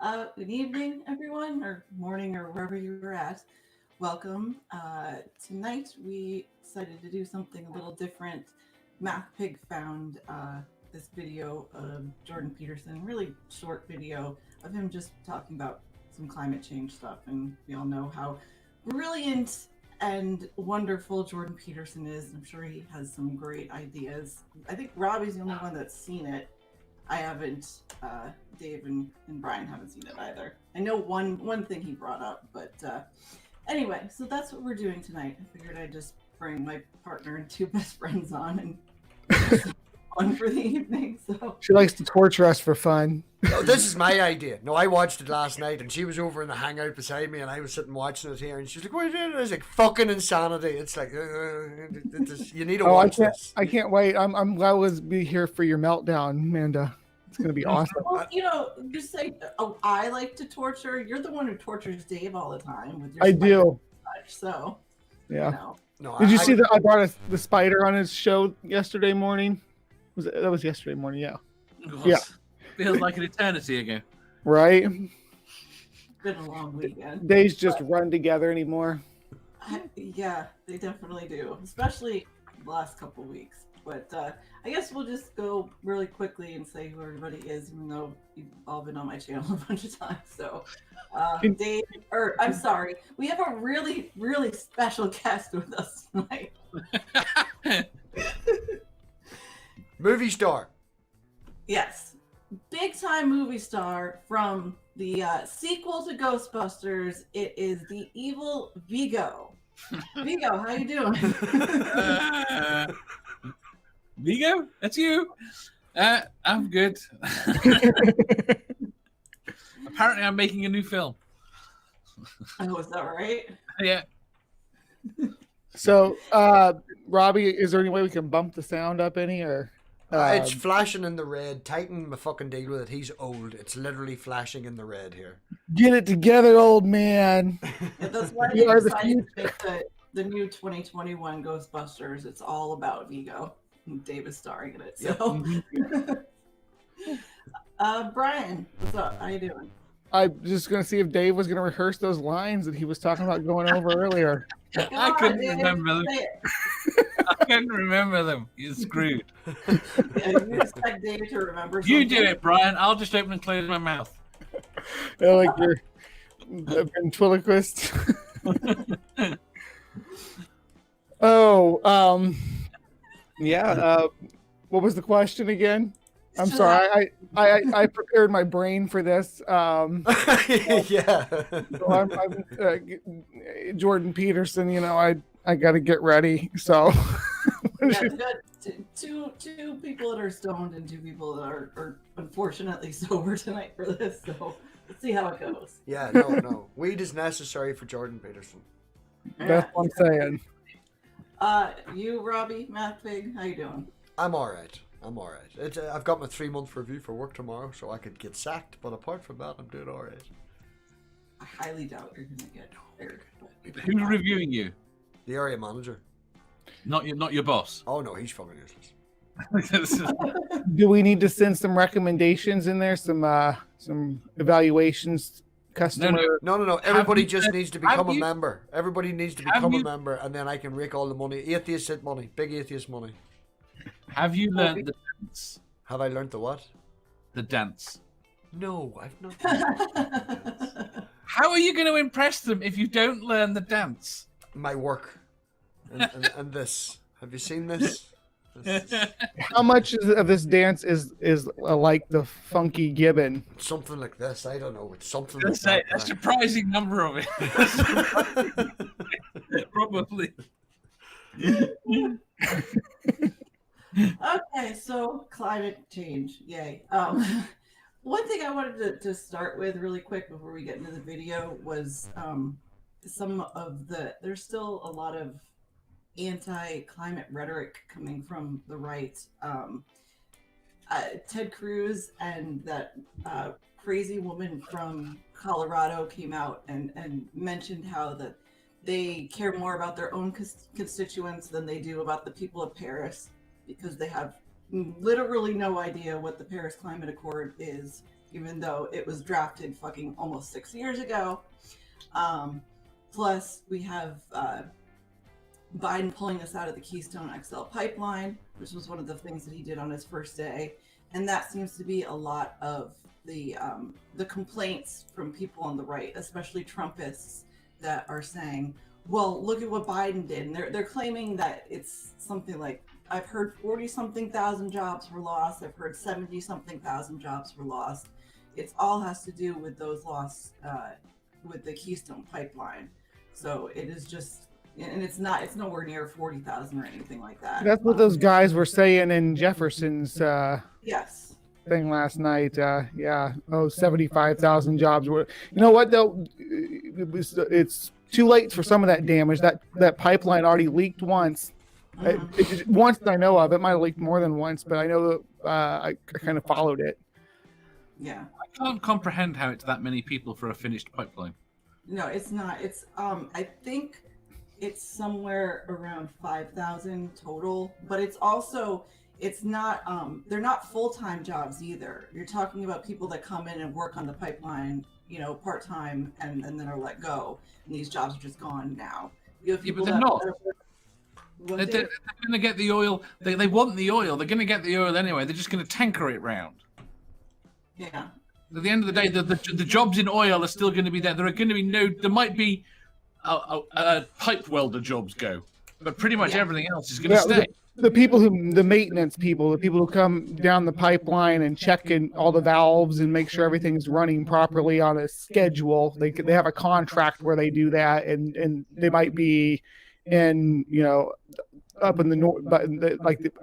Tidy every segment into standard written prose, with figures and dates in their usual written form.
Good evening, everyone, or morning, or wherever you were at. Welcome. Tonight, we decided to do something a little different. MathPig found this video of Jordan Peterson, really short video of him just talking about some climate change stuff. And we all know how brilliant and wonderful Jordan Peterson is. I'm sure he has some great ideas. I think Robbie's the only one that's seen it. I haven't. Dave and Brian haven't seen it either. I know one thing he brought up, but anyway, so that's what we're doing tonight. I figured I'd just bring my partner and two best friends on and fun for the evening. So she likes to torture us for fun. No, this is my idea. No, I watched it last night, and she was over in the hangout beside me, and I was sitting watching it here, and she's like, "What are you doing?" I was like, "Fucking insanity!" It's like you need to watch this. I can't wait. I'm glad to be here for your meltdown, Amanda. It's gonna be awesome. Well, just say, "Oh, I like to torture." You're the one who tortures Dave all the time with your. I do. So. Yeah. No, Did you see that I brought the spider on his show yesterday morning? That was yesterday morning? Yeah. Yeah. Feels like an eternity ago. Right. It's been a long weekend. Days just run together anymore. Yeah, they definitely do, especially the last couple weeks. But I guess we'll just go really quickly and say who everybody is, even though you've all been on my channel a bunch of times. So, Dave, I'm sorry, we have a really, really special guest with us tonight. Movie star. Yes, big time movie star from the sequel to Ghostbusters. It is the evil Vigo. Vigo, how you doing? Vigo, that's you. I'm good. Apparently, I'm making a new film. Oh, is that right? Yeah. So, Robbie, is there any way we can bump the sound up any, or? It's flashing in the red. Tighten my fucking deal with it. He's old. It's literally flashing in the red here. Get it together, old man. Yeah, that's why they decided to make the new 2021 Ghostbusters. It's all about Vigo. Dave is starring in it. So, Brian, what's up? How you doing? I'm just gonna see if Dave was gonna rehearse those lines that he was talking about going over earlier. I couldn't remember them. I couldn't remember them. You're screwed. Yeah, you expect Dave to remember something. You do it, Brian. I'll just open and close my mouth. Yeah, like you're a ventriloquist. Yeah. What was the question again? I'm sorry. I prepared my brain for this. Yeah. So I'm Jordan Peterson. I got to get ready. So. Yeah, we got two people that are stoned and two people that are unfortunately sober tonight for this. So let's see how it goes. Yeah. No. Weed is necessary for Jordan Peterson. That's what I'm saying. You, Robbie, MathPig, how you doing? I'm all right. I've got my 3-month review for work tomorrow, so I could get sacked. But apart from that, I'm doing all right. I highly doubt you're gonna get fired. Who's reviewing you? The area manager. Not your boss. Oh no, he's fucking useless. Do we need to send some recommendations in there? Some evaluations. Customer. No. Everybody just needs to become a member. Everybody needs to become a member, and then I can rake all the money. Atheist money. Big atheist money. Have you learned the dance? Have I learned the what? The dance. No, I've not. How are you going to impress them if you don't learn the dance? My work. And this. Have you seen this? How much of this dance is like the funky gibbon? Something like this. I don't know. It's something That's like that. A surprising number of it. Probably. Okay, so climate change, yay. One thing I wanted to start with really quick before we get into the video was there's still a lot of anti-climate rhetoric coming from the right. Ted Cruz and that crazy woman from Colorado came out and mentioned how that they care more about their own constituents than they do about the people of Paris, because they have literally no idea what the Paris Climate Accord is. even though it was drafted fucking almost 6 years ago. Plus, we have Biden pulling us out of the Keystone XL pipeline, which was one of the things that he did on his first day. And that seems to be a lot of the complaints from people on the right, especially Trumpists, that are saying, well, look at what Biden did. And they're claiming that it's something like, I've heard 40-something thousand jobs were lost. I've heard 70-something thousand jobs were lost. It all has to do with those lost with the Keystone pipeline. So it is just, and it's nowhere near 40,000 or anything like that. That's what those guys were saying in Jefferson's yes. thing last night. 75,000 jobs were. You know what though? It's too late for some of that damage. That pipeline already leaked once. Once I know of. It might have leaked more than once, but I know that I kind of followed it. Yeah. I can't comprehend how it's that many people for a finished pipeline. No, it's not. It's I think it's somewhere around 5,000 total, but it's not they're not full-time jobs either. You're talking about people that come in and work on the pipeline, part-time and then are let go, and these jobs are just gone now. You have people but they're not. They're going to get the oil. They want the oil. They're going to get the oil anyway. They're just going to tanker it round. Yeah. At the end of the day, the jobs in oil are still going to be there. There are going to be there might be pipe welder jobs go, but pretty much everything else is going to stay. The maintenance people, the people who come down the pipeline and check in all the valves and make sure everything's running properly on a schedule. They have a contract where they do that, and they might be in up in the north,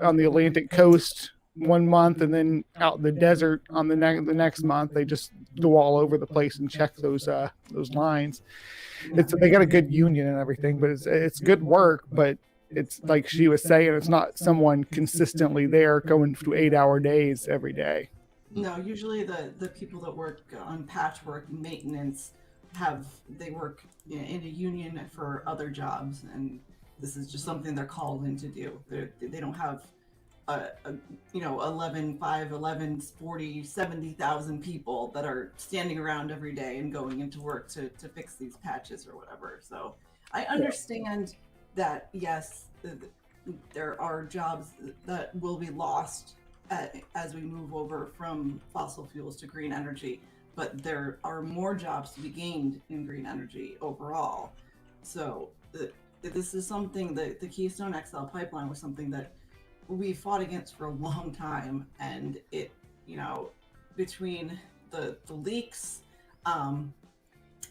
on the Atlantic coast 1 month, and then out in the desert on the next month. They just go all over the place and check those lines. They got a good union and everything, but it's good work. But it's like she was saying, it's not someone consistently there going through 8-hour days every day. No, usually the people that work on patchwork and maintenance they work in a union for other jobs, and this is just something they're called in to do. They don't have 11, 40, 70,000 people that are standing around every day and going into work to fix these patches or whatever. So I understand that, yes, there are jobs that will be lost as we move over from fossil fuels to green energy, but there are more jobs to be gained in green energy overall. So this is something that the Keystone XL pipeline was something that we fought against for a long time, and it, between the leaks,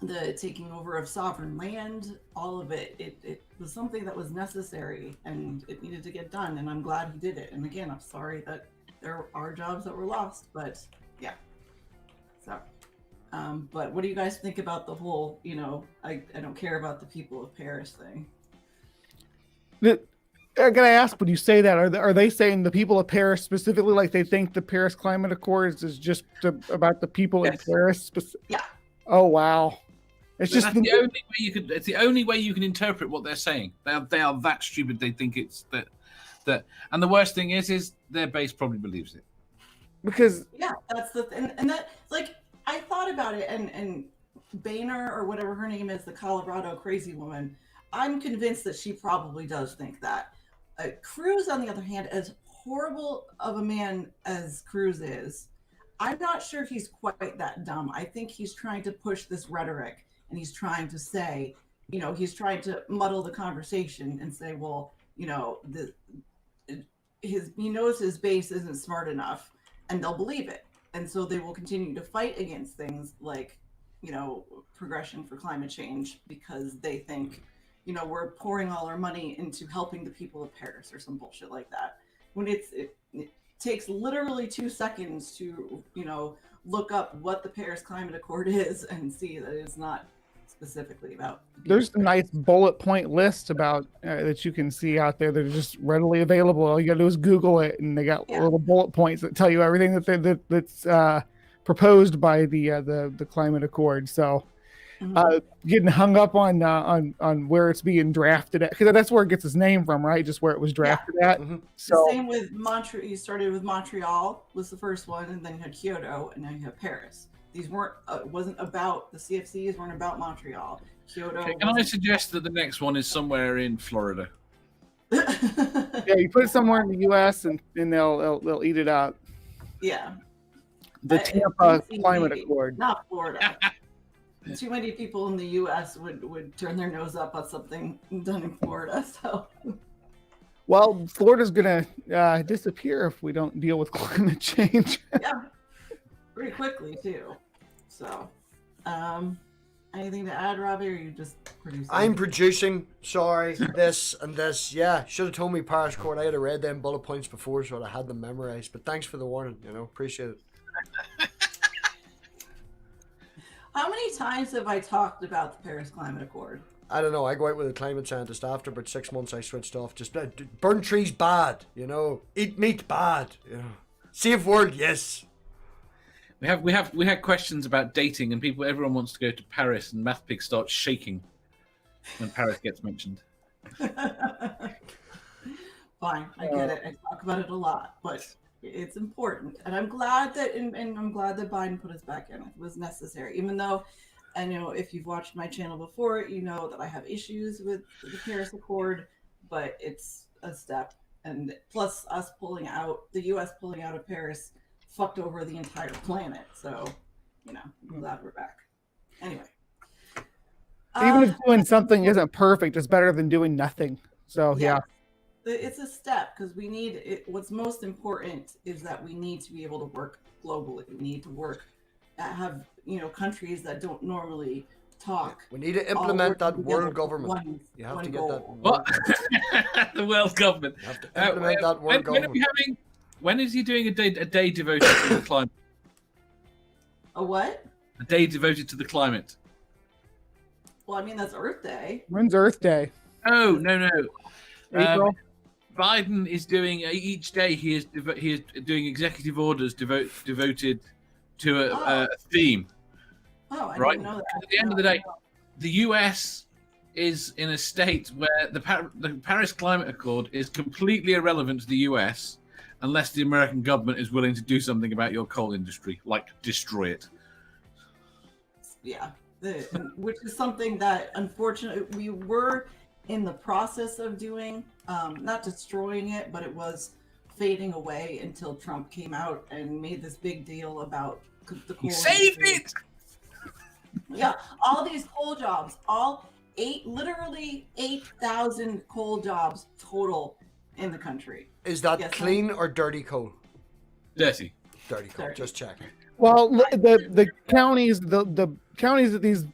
the taking over of sovereign land, all of it was something that was necessary, and it needed to get done, and I'm glad he did it. And again, I'm sorry that there are jobs that were lost, but yeah. So, but what do you guys think about the whole, I don't care about the people of Paris thing? I gotta ask, when you say that, are they saying the people of Paris specifically, like they think the Paris Climate Accords is just about the people in Paris? Yeah. Oh wow! It's just the only way you could. It's the only way you can interpret what they're saying. They are that stupid. They think it's that. And the worst thing is their base probably believes it. Because that's the thing, and that, like, I thought about it, and Boehner, or whatever her name is, the Colorado crazy woman, I'm convinced that she probably does think that. Cruz, on the other hand, as horrible of a man as Cruz is, I'm not sure he's quite that dumb. I think he's trying to push this rhetoric, and he's trying to say, he's trying to muddle the conversation and say, well, he knows his base isn't smart enough, and they'll believe it. And so they will continue to fight against things like, progression for climate change, because they think, we're pouring all our money into helping the people of Paris or some bullshit like that. When it takes literally 2 seconds to, look up what the Paris Climate Accord is and see that it's not specifically about. There's a nice bullet point list about that you can see out there that are just readily available. All you gotta do is Google it, and they got little bullet points that tell you everything that's proposed by the Climate Accord. So getting hung up on where it's being drafted at, because that's where it gets its name from, right? Just where it was drafted at. Mm-hmm. So same with Montreal. You started with Montreal was the first one, and then you had Kyoto, and now you have Paris. These weren't wasn't about the CFCs weren't about Montreal. Kyoto. Okay, can I suggest that the next one is somewhere in Florida? yeah, you put it somewhere in the U.S. and they'll eat it up. Yeah. The Tampa Climate maybe, Accord. Not Florida. Too many people in the U.S. would turn their nose up at something done in Florida. So. Well, Florida's gonna disappear if we don't deal with climate change. Yeah, pretty quickly too. So, anything to add, Robbie, or are you just producing? I'm producing. Sorry, this and this. Yeah, should have told me Paris Court. I had read them bullet points before, so I had them memorized. But thanks for the warning. Appreciate it. How many times have I talked about the Paris Climate Accord? I don't know. I go out with a climate scientist. After about 6 months, I switched off. Just burn trees bad. Eat meat bad. Save world, yes. We had questions about dating, and everyone wants to go to Paris, and MathPig starts shaking when Paris gets mentioned. Fine, I get it. I talk about it a lot, but it's important, and I'm glad that Biden put us back in. It was necessary, even though, I know if you've watched my channel before, you know that I have issues with the Paris Accord, but it's a step, and plus us the U.S. pulling out of Paris fucked over the entire planet. So, I'm glad we're back. Anyway. Even if doing something isn't perfect, it's better than doing nothing. So, yeah. It's a step, because we need it. What's most important is that we need to be able to work globally. We need to have countries that don't normally talk. We need to implement that world government. You have to get that. What? The world government. You have to implement that world government. When is he doing a day devoted to the climate? A what? A day devoted to the climate. Well, I mean, that's Earth Day. When's Earth Day? Oh, no. April? Biden is doing each day. He is doing executive orders devoted to a theme. Oh, I right? didn't know that. At the end of the day, the U.S. is in a state where the Paris Climate Accord is completely irrelevant to the U.S. unless the American government is willing to do something about your coal industry, like destroy it. Yeah, which is something that unfortunately we were in the process of doing, not destroying it, but it was fading away until Trump came out and made this big deal about the coal. He saved it! Yeah, all these coal jobs, literally 8,000 coal jobs total in the country. Is that clean or dirty coal? Dirty. Dirty coal. Just checking. Well, the counties that these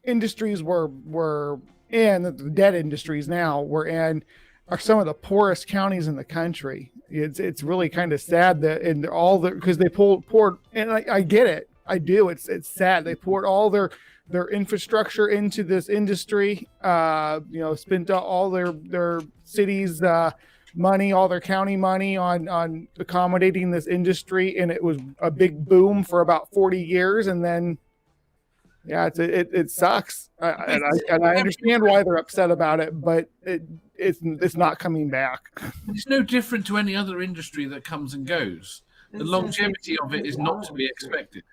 industries were in, the dead industries now were in, are some of the poorest counties in the country. It's really kind of sad that because they poured, and I get it. I do. It's sad. They poured all their infrastructure into this industry. Spent all their cities' money, all their county money on accommodating this industry, and it was a big boom for about 40 years, and then it sucks. And I understand why they're upset about it, but it's not coming back. It's no different to any other industry that comes and goes. The longevity of it is not to be expected.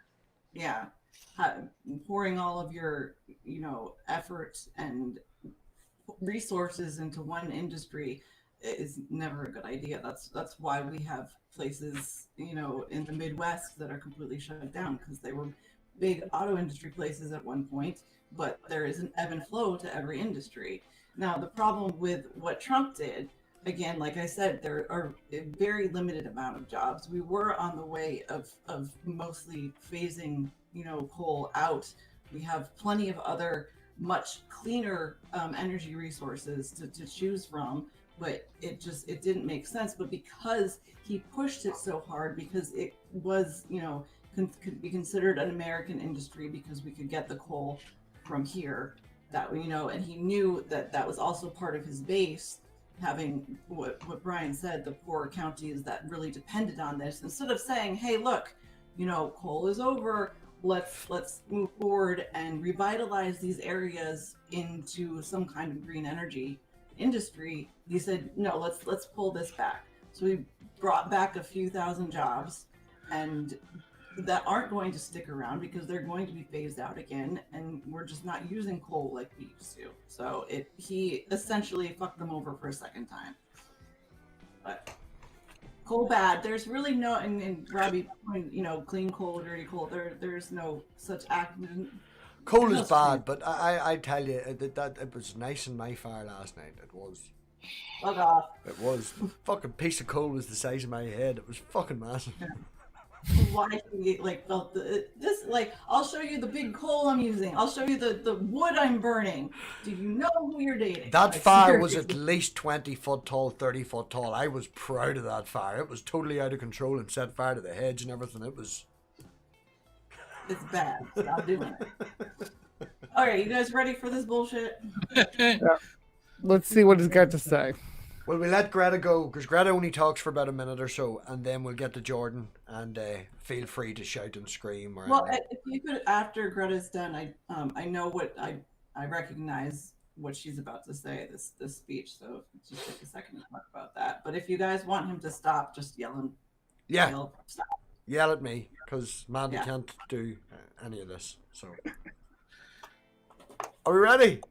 Yeah, pouring all of your efforts and resources into one industry is never a good idea. That's why we have places in the Midwest that are completely shut down, because they were big auto industry places at one point, but there is an ebb and flow to every industry. Now, the problem with what Trump did, again, like I said, there are a very limited amount of jobs. We were on the way of mostly phasing, coal out. We have plenty of other much cleaner energy resources to choose from, but it didn't make sense. But because he pushed it so hard, because it was, could be considered an American industry, because we could get the coal from here, that and he knew that was also part of his base, having what Brian said, the poor counties that really depended on this. Instead of saying, hey, look, coal is over, let's move forward and revitalize these areas into some kind of green energy industry. He said, no, let's pull this back. So we brought back a few thousand jobs, and that aren't going to stick around because they're going to be phased out again, and we're just not using coal like we used to. So he essentially fucked them over for a second time. But coal bad. There's really no, and Robbie, clean coal, dirty coal. There's no such act. Coal is bad, but I tell you that it was nice in my fire last night. It was. Fuck off. It was. Fucking piece of coal was the size of my head. It was fucking massive. Yeah. Why he felt this? I'll show you the big coal I'm using. I'll show you the wood I'm burning. Do you know who you're dating? That fire was at least 20 foot tall, 30 foot tall. I was proud of that fire. It was totally out of control and set fire to the hedge and everything. It's bad. Stop doing it. All right, you guys ready for this bullshit? Yeah. Let's see what he's got to say. Well, we let Greta go because Greta only talks for about a minute or so, and then we'll get to Jordan. And feel free to shout and scream. Well, if you could, after Greta's done, I know what I recognize what she's about to say. This speech, so just take a second to talk about that. But if you guys want him to stop, just yell stop. Yell at me because Mandy can't do any of this. So, are we ready?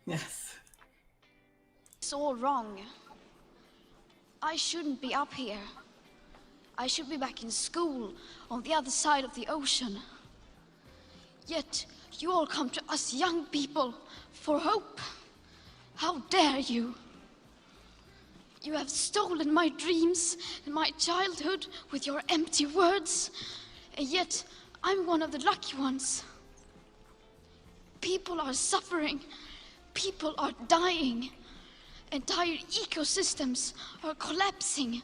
Yes. It's all wrong. I shouldn't be up here. I should be back in school on the other side of the ocean. Yet you all come to us young people for hope. How dare you? You have stolen my dreams and my childhood with your empty words, and yet I'm one of the lucky ones. People are suffering. People are dying. Entire ecosystems are collapsing.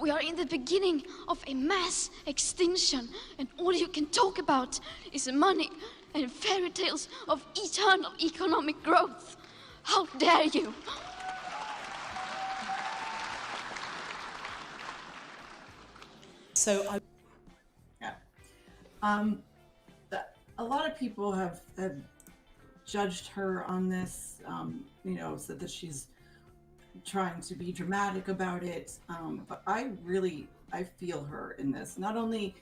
We are in the beginning of a mass extinction, and all you can talk about is money and fairy tales of eternal economic growth. How dare you? So, a lot of people have judged her on this, said that she's trying to be dramatic about it, but I feel her in this. Not only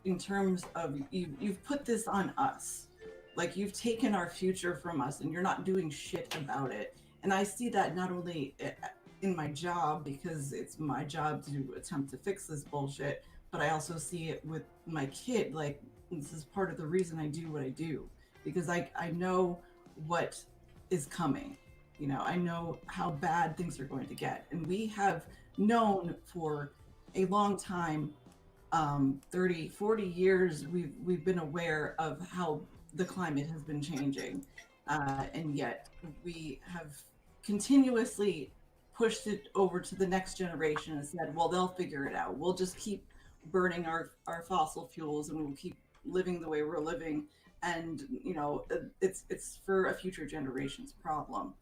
in terms of you've put this on us, like you've taken our future from us, and you're not doing shit about it. And I see that not only in my job, because it's my job to attempt to fix this bullshit, but I also see it with my kid. Like, this is part of the reason I do what I do, because I know what is coming. I know how bad things are going to get. And we have known for a long time, 30, 40 years, we've been aware of how the climate has been changing. And yet we have continuously pushed it over to the next generation and said, well, they'll figure it out. We'll just keep burning our fossil fuels, and we'll keep living the way we're living. And, it's for a future generation's problem.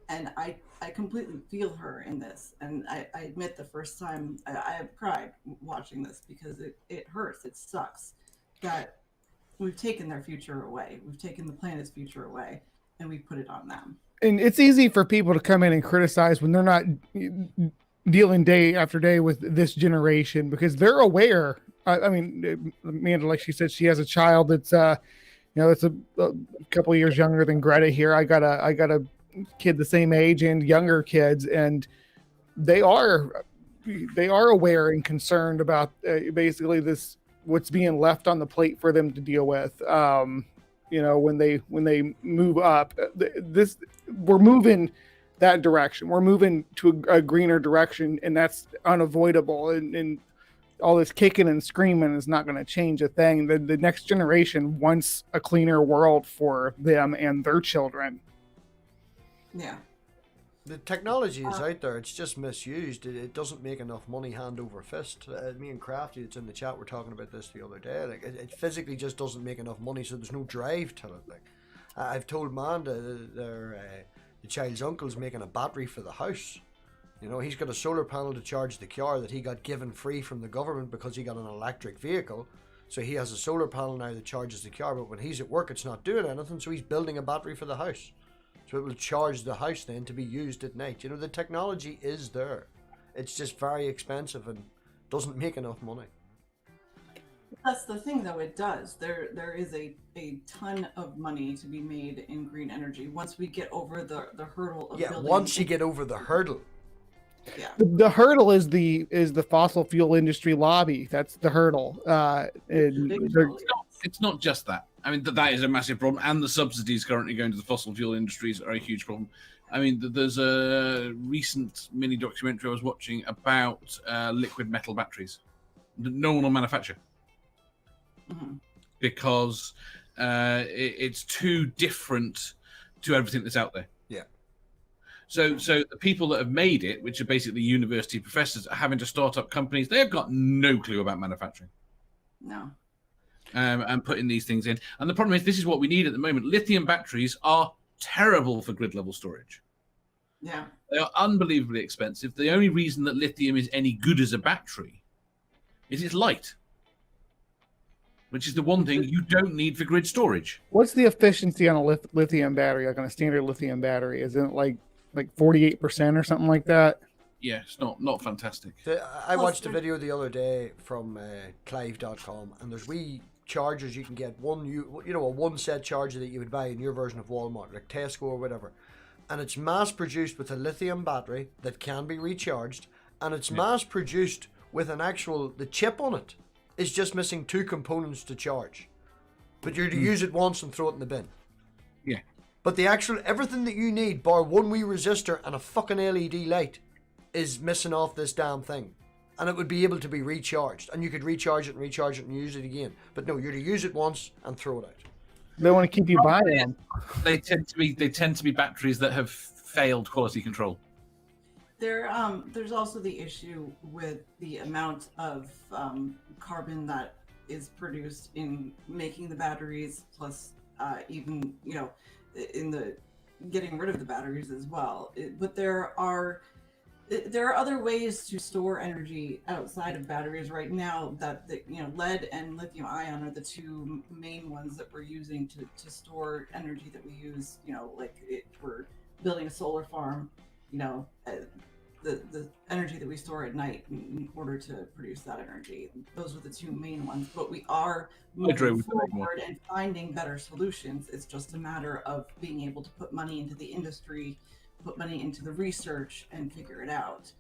And I completely feel her in this. And I admit the first time I cried watching this, because it hurts. It sucks that we've taken their future away. We've taken the planet's future away, and we've put it on them. And it's easy for people to come in and criticize when they're not dealing day after day with this generation, because they're aware. I mean, Amanda, like she said, she has a child that's, that's a couple of years younger than Greta here. I got a kid the same age and younger kids, and they are aware and concerned about basically what's being left on the plate for them to deal with. When they move up, we're moving that direction. We're moving to a greener direction, and that's unavoidable. And all this kicking and screaming is not going to change a thing. The next generation wants a cleaner world for them and their children. Yeah. The technology is out there. It's just misused. It doesn't make enough money hand over fist. Me and Crafty, it's in the chat, were talking about this the other day. Like, it physically just doesn't make enough money, so there's no drive to it. Like, I've told Amanda the child's uncle's making a battery for the house. He's got a solar panel to charge the car that he got given free from the government because he got an electric vehicle. So he has a solar panel now that charges the car, but when he's at work, it's not doing anything. So he's building a battery for the house. So it will charge the house then to be used at night. You know, the technology is there. It's just very expensive and doesn't make enough money. That's the thing, though. It does. There is a ton of money to be made in green energy once we get over the hurdle of building. Once you get over the hurdle. Yeah. The hurdle is the fossil fuel industry lobby. That's the hurdle. It's not just that. I mean, that is a massive problem, and the subsidies currently going to the fossil fuel industries are a huge problem. I mean, there's a recent mini documentary I was watching about liquid metal batteries. No one will manufacture because it's too different to everything that's out there. Yeah. So the people that have made it, which are basically university professors, are having to start up companies. They have got no clue about manufacturing. No. And putting these things in. And the problem is, this is what we need at the moment. Lithium batteries are terrible for grid level storage. Yeah. They are unbelievably expensive. The only reason that lithium is any good as a battery is it's light, which is the one thing you don't need for grid storage. What's the efficiency on a lithium battery, like on a standard lithium battery? Isn't it like 48% or something like that? Yeah, it's not fantastic. I watched a video the other day from Clive.com, and there's wee chargers you can get. A one set charger that you would buy in your version of Walmart, like Tesco or whatever. And it's mass produced with a lithium battery that can be recharged, and it's mass produced with the chip on it is just missing 2 components to charge. But you're to use it once and throw it in the bin. Yeah. But the actual everything that you need, bar one wee resistor and a fucking LED light, is missing off this damn thing. And it would be able to be recharged, and you could recharge it and use it again. But no, you're to use it once and throw it out. They want to keep you buying them. They tend to be batteries that have failed quality control. There's also the issue with the amount of carbon that is produced in making the batteries, plus even in the getting rid of the batteries as well. But there are other ways to store energy outside of batteries right now that lead and lithium ion are the 2 main ones that we're using to store energy that we use, we're building a solar farm, the energy that we store at night in order to produce that energy. Those are the 2 main ones, but we are moving forward and finding better solutions. It's just a matter of being able to put money into the industry, put money into the research, and figure it out.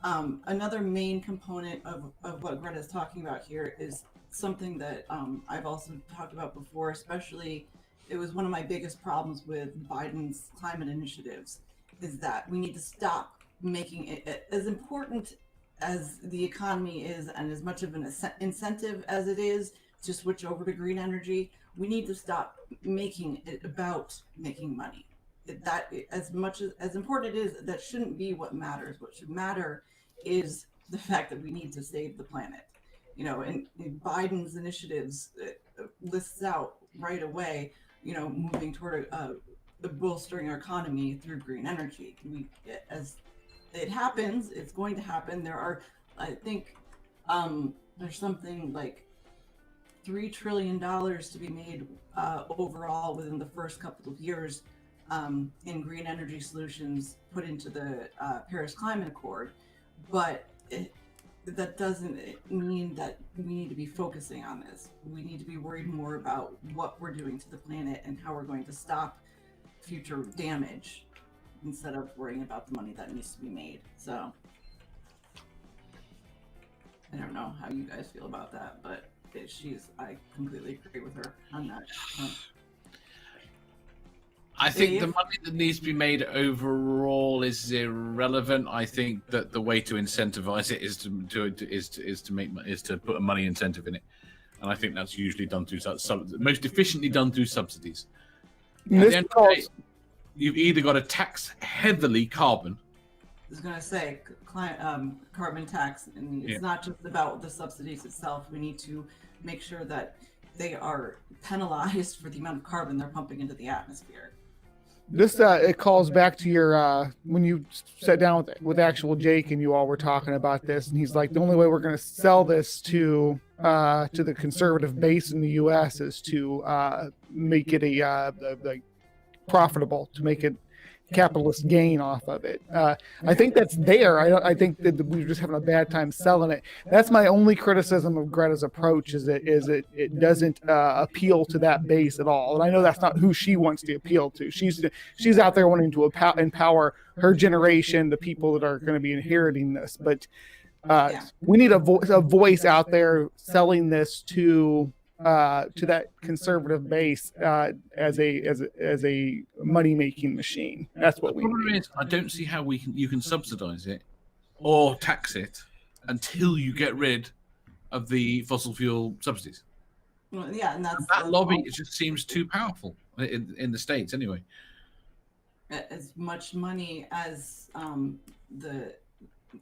Another main component of what Greta's talking about here is something that I've also talked about before, especially it was one of my biggest problems with Biden's climate initiatives, is that we need to stop making it as important as the economy is and as much of an incentive as it is to switch over to green energy. We need to stop making it about making money. That as much as important it is, that shouldn't be what matters. What should matter is the fact that we need to save the planet. And Biden's initiatives lists out right away, moving toward bolstering our economy through green energy. As it happens, it's going to happen. There are, I think, there's something like $3 trillion to be made overall within the first couple of years in green energy solutions put into the Paris Climate Accord. But that doesn't mean that we need to be focusing on this. We need to be worried more about what we're doing to the planet and how we're going to stop future damage, instead of worrying about the money that needs to be made. So I don't know how you guys feel about that, but I completely agree with her on that. I think the money that needs to be made overall is irrelevant. I think that the way to incentivize it is to put a money incentive in it, and I think that's usually done through most efficiently done through subsidies. You've either got to tax heavily carbon. I was going to say carbon tax, and it's not just about the subsidies itself. We need to make sure that they are penalized for the amount of carbon they're pumping into the atmosphere. This it calls back to your when you sat down with actual Jake and you all were talking about this, and he's like, the only way we're going to sell this to to the conservative base in the U.S. is to make it a profitable, to make it capitalist gain off of it. I think that's there. I think that we're just having a bad time selling it. That's my only criticism of Greta's approach, is it doesn't appeal to that base at all. And I know that's not who she wants to appeal to. She's out there wanting to empower her generation, the people that are going to be inheriting this. But we need a voice out there selling this to that conservative base as a money making machine. That's what we problem need. is, I don't see how you can subsidize it or tax it until you get rid of the fossil fuel subsidies. Well, yeah, and that's That lobby, it just seems too powerful in the States anyway. as much money as the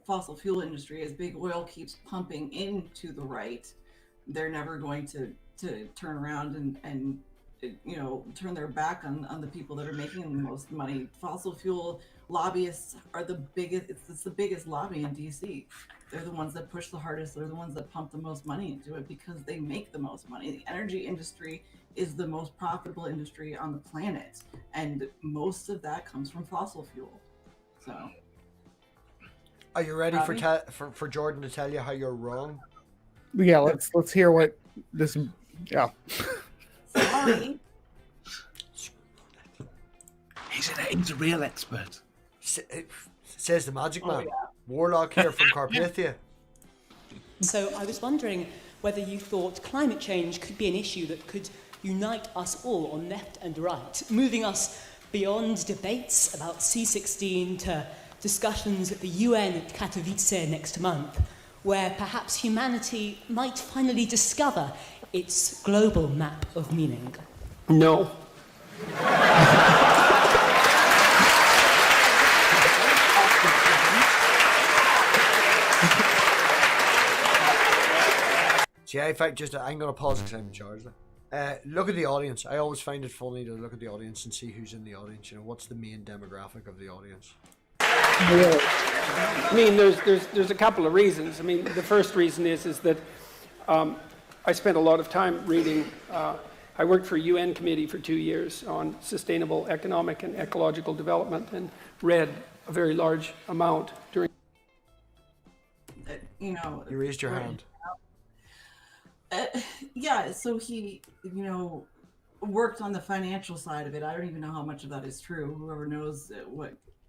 fossil fuel industry, as big oil keeps pumping into the right, they're never going to turn around and turn their back on the people that are making the most money. Fossil fuel lobbyists are the biggest. It's the biggest lobby in DC. They're the ones that push the hardest. They're the ones that pump the most money into it because they make the most money. The energy industry is the most profitable industry on the planet, and most of that comes from fossil fuel. So, Are you ready Robbie? for Jordan to tell you how you're wrong? Yeah, let's hear what this. Yeah. sorry. He's a real expert. Says the magic man. yeah. Warlock here from Carpathia. So I was wondering whether you thought climate change could be an issue that could unite us all on left and right, moving us beyond debates about C16 to discussions at the UN at Katowice next month, where perhaps humanity might finally discover its global map of meaning. No. See, in fact, I'm going to pause because I'm in charge now. Look at the audience. I always find it funny to look at the audience and see who's in the audience. You know, what's the main demographic of the audience? I mean, there's a couple of reasons. I mean, the first reason is that I spent a lot of time reading. I worked for a UN committee for 2 years on sustainable economic and ecological development, and read a very large amount during. You raised your hand. Yeah, so he, worked on the financial side of it. I don't even know how much of that is true. Whoever knows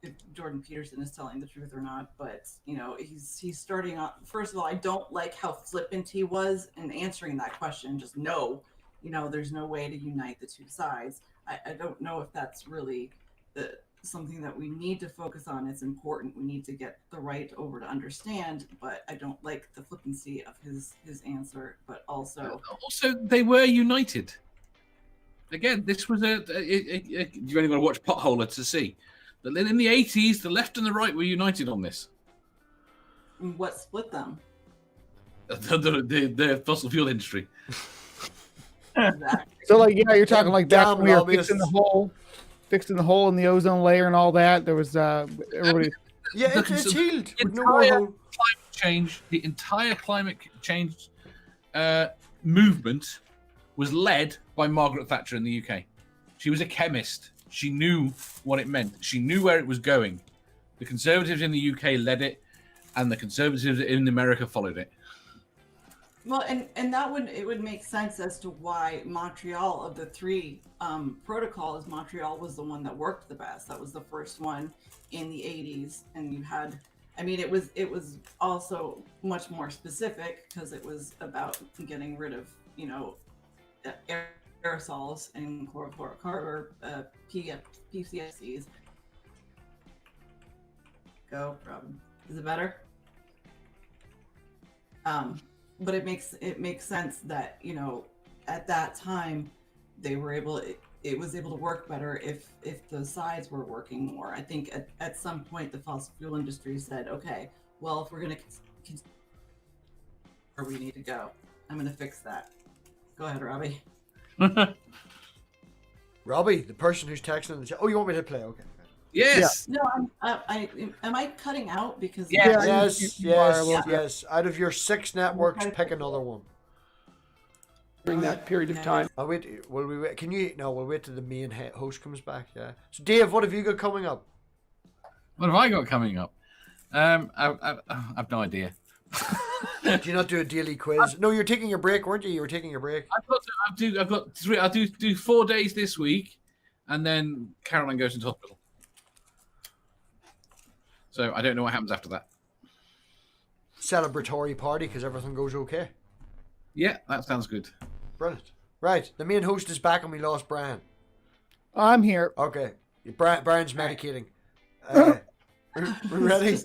if Jordan Peterson is telling the truth or not. But he's starting off. First of all, I don't like how flippant he was in answering that question. Just no, there's no way to unite the two sides. I don't know if that's really something that we need to focus on. It's important. We need to get the right over to understand, but I don't like the flippancy of his answer. But also they were united. Again, this was you only got to watch Potholer to see that in the 80s, the left and the right were united on this. What split them? The fossil fuel industry. Exactly. So you're talking like that Damn when we were lobbyists. fixing the hole in the ozone layer and all that. There was everybody. Yeah, it's healed. With no Entire more climate change, the entire climate change movement was led by Margaret Thatcher in the UK. She was a chemist. She knew what it meant. She knew where it was going. The Conservatives in the UK led it, and the Conservatives in America followed it. Well, and that would make sense as to why Montreal, of the three protocols, Montreal was the one that worked the best. That was the first one in the 80s, and you had, it was also much more specific because it was about getting rid of aerosols and chlorofluorocarbon, PCFCs. Go, Robin. Is it better? But it makes sense that at that time they were it was able to work better if the sides were working more. I think at some point the fossil fuel industry said, okay, well, if we're going to where we need to go, I'm going to fix that. Go ahead, Robbie. Robbie, the person who's texting in the chat. Oh, you want me to play? Okay. Yes. No, am I cutting out because Yes. Out of your 6 networks, pick another one. during that period of time. I'll wait. Will we wait? Can you? No, we'll wait till the main host comes back. Yeah. So, Dave, what have you got coming up? What have I got coming up? I've no idea. Do you not do a daily quiz? No, you're taking your break, weren't you? You were taking your break. I've got three. I'll do 4 days this week, and then Caroline goes into hospital. So I don't know what happens after that. Celebratory party because everything goes okay. Yeah, that sounds good. Brilliant. Right, the main host is back and we lost Brian. I'm here. Okay, Brian's medicating. We ready?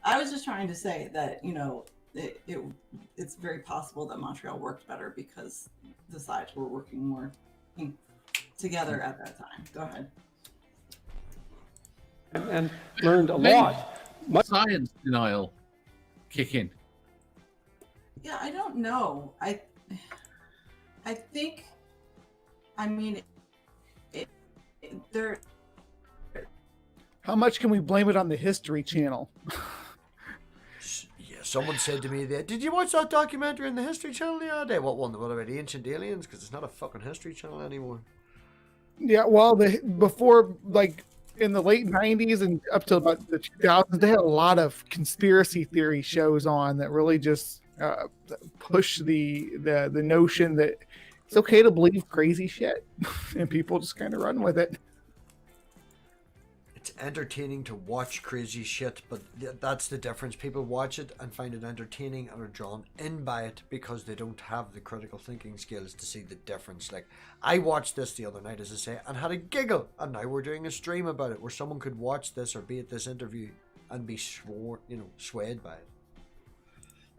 I was just trying to say that, you know, it's very possible that Montreal worked better because the sides were working more together at that time. Go ahead. And learned a lot. Science denial kick in. Yeah, I don't know. I think, I mean, there. How much can we blame it on the History Channel? Yeah, someone said to me that, did you watch that documentary on the History Channel the other day? What one? What about Ancient Aliens? Because it's not a fucking History Channel anymore. Yeah, well, before, like, in the late 90s and up to about the 2000s, they had a lot of conspiracy theory shows on that really just push the notion that it's okay to believe crazy shit, and people just kind of run with it. It's entertaining to watch crazy shit, but that's the difference. People watch it and find it entertaining and are drawn in by it because they don't have the critical thinking skills to see the difference. Like, I watched this the other night, as I say, and had a giggle, and now we're doing a stream about it where someone could watch this or be at this interview and be swayed by it.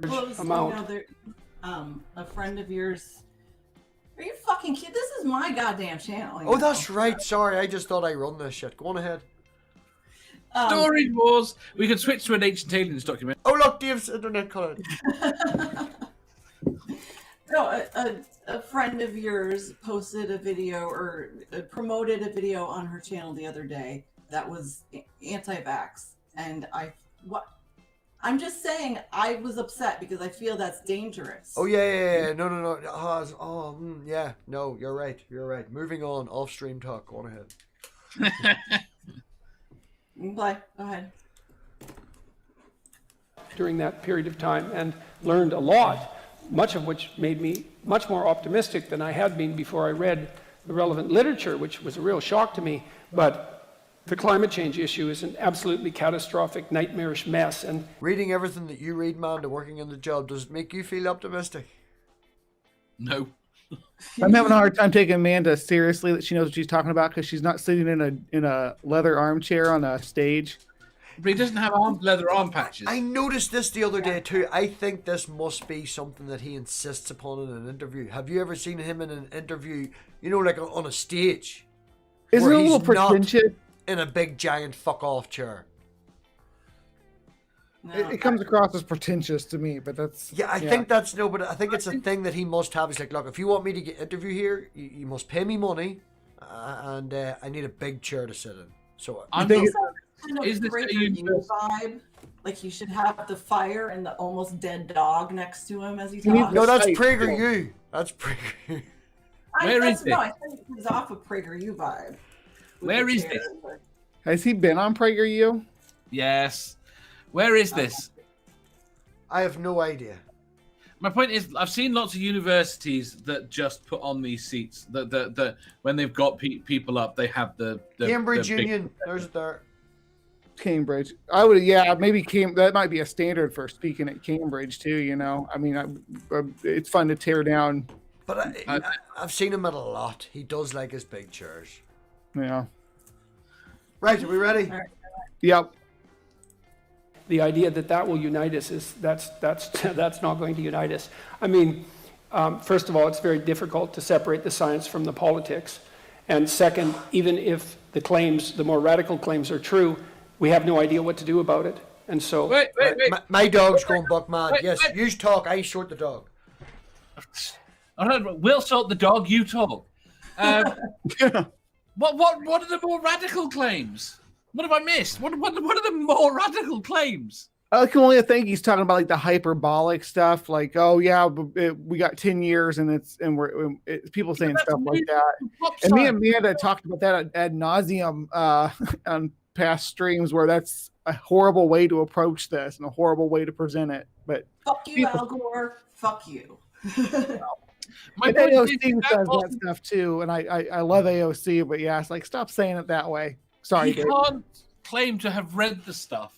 Well, you know, a friend of yours. Are you fucking kidding? This is my goddamn channel. Oh, that's right. Sorry, I just thought I run this shit. Go on ahead. Story Wars. We could switch to an Ancient Aliens document. Oh, look, Dave's internet colored. No, a friend of yours posted a video or promoted a video on her channel the other day that was anti-vax, and I'm just saying I was upset because I feel that's dangerous. Oh yeah. No. Yeah. No, you're right. Moving on. Off-stream talk. Go on ahead. Go ahead. During that period of time and learned a lot, much of which made me much more optimistic than I had been before I read the relevant literature, which was a real shock to me. But the climate change issue is an absolutely catastrophic, nightmarish mess. And reading everything that you read, man, to working in the job, does it make you feel optimistic? No. I'm having a hard time taking Amanda seriously that she knows what she's talking about because she's not sitting in a leather armchair on a stage. But he doesn't have leather arm patches. I noticed this the other day too. I think this must be something that he insists upon in an interview. Have you ever seen him in an interview, like on a stage? Isn't it a little pretentious? In a big giant fuck off chair. No, It comes across as pretentious to me, but that's... I think that's... No, but I think it's a thing that he must have. He's like, look, if you want me to get interview here, you must pay me money, and I need a big chair to sit in. So I think think it's kind of a vibe. Like he should have the fire and the almost dead dog next to him as he talks. No, that's PragerU. That's PragerU. Where is it? No, I think he's off of PragerU vibe. Where is this? Has he been on PragerU? Yes. Where is this? I have no idea. My point is, I've seen lots of universities that just put on these seats. That when they've got people up, they have the Cambridge the Union. There's there. Cambridge. I would, maybe that might be a standard for speaking at Cambridge too. I mean, it's fun to tear down. But I've seen him at a lot. He does like his big chairs. Yeah. Right, are we ready? Yep. the idea that that will unite us is that's not going to unite us. I mean, first of all, it's very difficult to separate the science from the politics. And second, even if the claims, the more radical claims are true, we have no idea what to do about it. And so... Wait. My dog's going buck mad. Yes, you talk, I short the dog. We'll sort the dog, you talk. What are the more radical claims? What have I missed? What are the more radical claims? I can only think he's talking about like the hyperbolic stuff, like, oh yeah, we got 10 years and it's people saying stuff like that. And me and Amanda talked about that ad nauseum on past streams, where that's a horrible way to approach this and a horrible way to present it. But fuck you, Al Gore. Fuck you. My AOC does that stuff too, and I love AOC, but yeah, it's like, stop saying it that way. Sorry, he can't claim to have read the stuff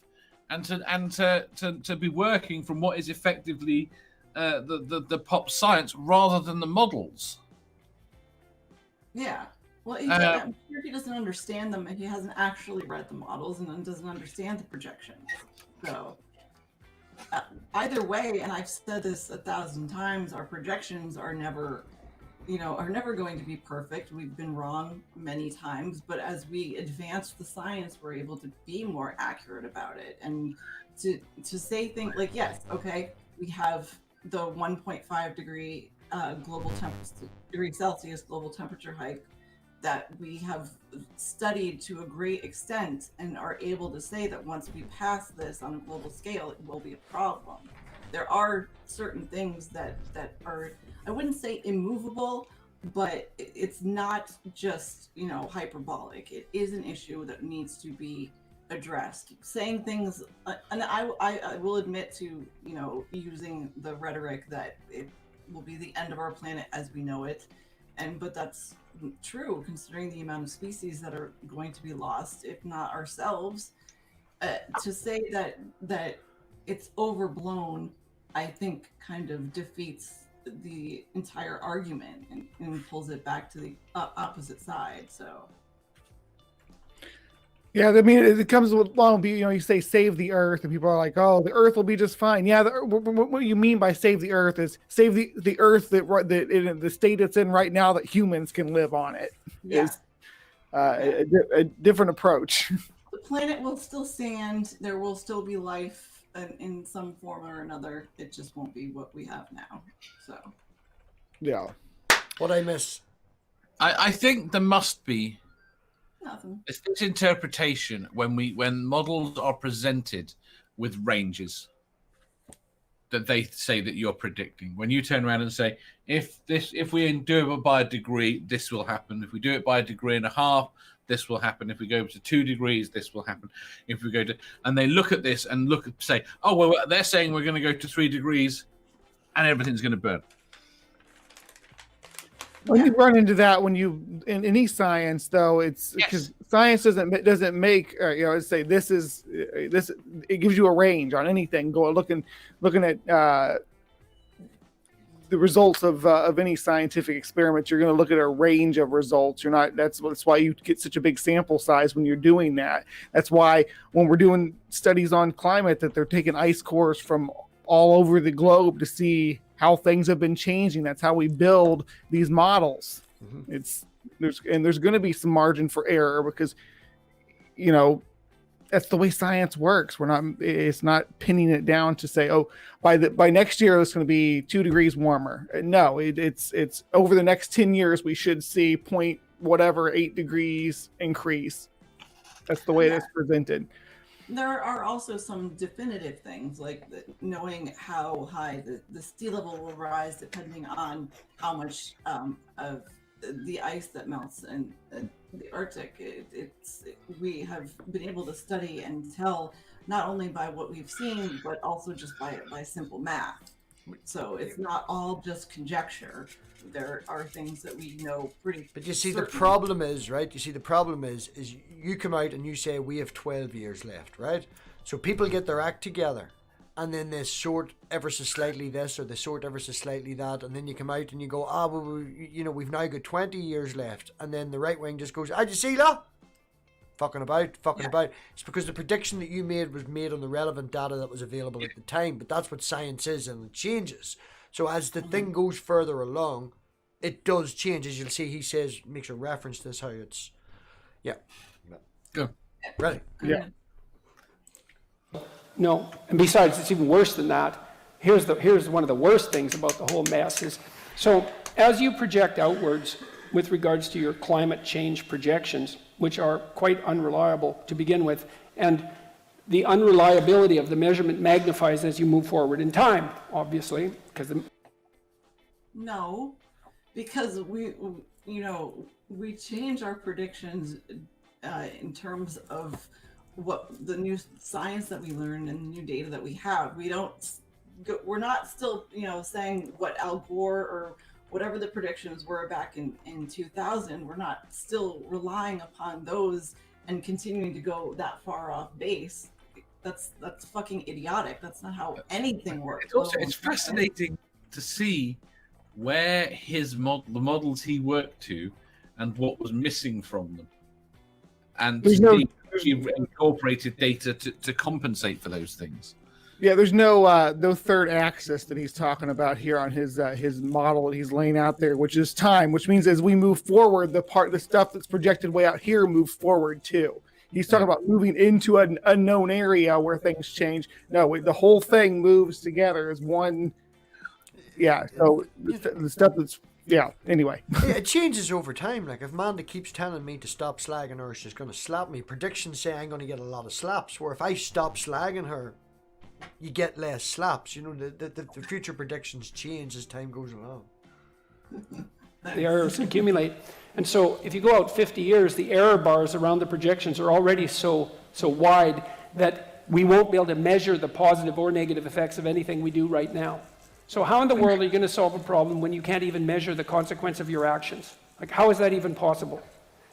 and to be working from what is effectively the pop science rather than the models. Yeah. Well, I'm sure he doesn't understand them, and he hasn't actually read the models and doesn't understand the projections. So either way, and I've said this 1,000 times, our projections are never going to be perfect. We've been wrong many times, but as we advance the science, we're able to be more accurate about it. And to say things like, yes, okay, we have the 1.5 degree degree Celsius global temperature hike that we have studied to a great extent, and are able to say that once we pass this on a global scale, it will be a problem. There are certain things that are, I wouldn't say immovable, but it's not just, hyperbolic. It is an issue that needs to be addressed. Saying things, and I will admit to, using the rhetoric that it will be the end of our planet as we know it. But that's true, considering the amount of species that are going to be lost, if not ourselves. To say that it's overblown, I think kind of defeats the entire argument and pulls it back to the opposite side. So yeah, I mean, it comes along. You say save the earth, and people are like, "Oh, the earth will be just fine." Yeah, what you mean by save the earth is save the earth that in the state it's in right now, that humans can live on it. Yeah. Is a different approach. The planet will still stand. There will still be life in some form or another. It just won't be what we have now. So yeah, what I miss. I think there must be. Nothing. It's this interpretation when models are presented with ranges that they say that you're predicting. When you turn around and say, if we do it by a degree, this will happen. If we do it by a degree and a half, this will happen. If we go to 2 degrees, this will happen. If we go to, and they look at this and say, oh well, they're saying we're going to go to 3 degrees, and everything's going to burn. When you run into that, in any science, though, it's because science doesn't make say this. It gives you a range on anything. Looking at the results of any scientific experiment, you're going to look at a range of results. You're not. That's why you get such a big sample size when you're doing that. That's why when we're doing studies on climate, that they're taking ice cores from all over the globe to see how things have been changing. That's how we build these models. Mm-hmm. There's going to be some margin for error, because that's the way science works. It's not pinning it down to say, oh, by next year it's going to be 2 degrees warmer. No, it's over the next 10 years we should see 8 degrees increase. That's the way it's presented. There are also some definitive things, like knowing how high the sea level will rise depending on how much of the ice that melts in the Arctic. We have been able to study and tell not only by what we've seen, but also just by simple math. So it's not all just conjecture. There are things that we know pretty. But you see, the problem is, right? Is you come out and you say we have 12 years left, right? So people get their act together, and then they sort ever so slightly this, or they sort ever so slightly that, and then you come out and you go, we've now got 20 years left, and then the right wing just goes, you see that? Fucking about. It's because the prediction that you made was made on the relevant data that was available at the time, but that's what science is, and it changes. So as the thing goes further along, it does change. As you'll see, makes a reference to this, how it's, Go. Ready? Yeah. No, and besides, it's even worse than that. Here's one of the worst things about the whole mess is, so as you project outwards with regards to your climate change projections, which are quite unreliable to begin with, and the unreliability of the measurement magnifies as you move forward in time, obviously, because No, because we change our predictions in terms of what the new science that we learn and the new data that we have. We're not still, saying what Al Gore or whatever the predictions were back in 2000. We're not still relying upon those and continuing to go that far off base. That's fucking idiotic. That's not how anything works. It's fascinating to see where the models he worked to and what was missing from them, and he incorporated data to compensate for those things. Yeah, there's no third axis that he's talking about here on his model that he's laying out there, which is time, which means as we move forward, the stuff that's projected way out here moves forward too. He's talking about moving into an unknown area where things change. No, the whole thing moves together as one. Yeah, so the stuff that's, anyway. It changes over time. Like, if Amanda keeps telling me to stop slagging her, she's going to slap me. Predictions say I'm going to get a lot of slaps, where if I stop slagging her, you get less slaps. The future predictions change as time goes along. The errors accumulate. And so if you go out 50 years, the error bars around the projections are already so wide that we won't be able to measure the positive or negative effects of anything we do right now. So how in the world are you going to solve a problem when you can't even measure the consequence of your actions? Like, how is that even possible?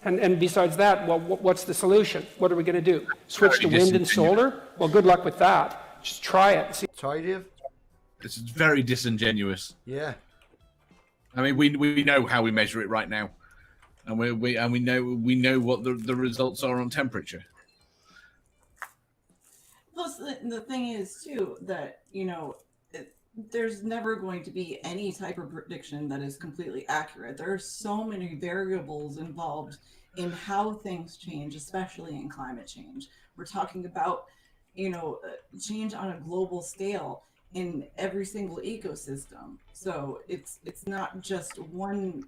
And besides that, well, what's the solution? What are we going to do? Switch to wind and solar? Well, good luck with that. Just try it. See. Sorry, Dave? It's very disingenuous. Yeah. I mean, we know how we measure it right now, and we know what the results are on temperature. Plus, the thing is too that there's never going to be any type of prediction that is completely accurate. There are so many variables involved in how things change, especially in climate change. We're talking about change on a global scale in every single ecosystem. So it's not just one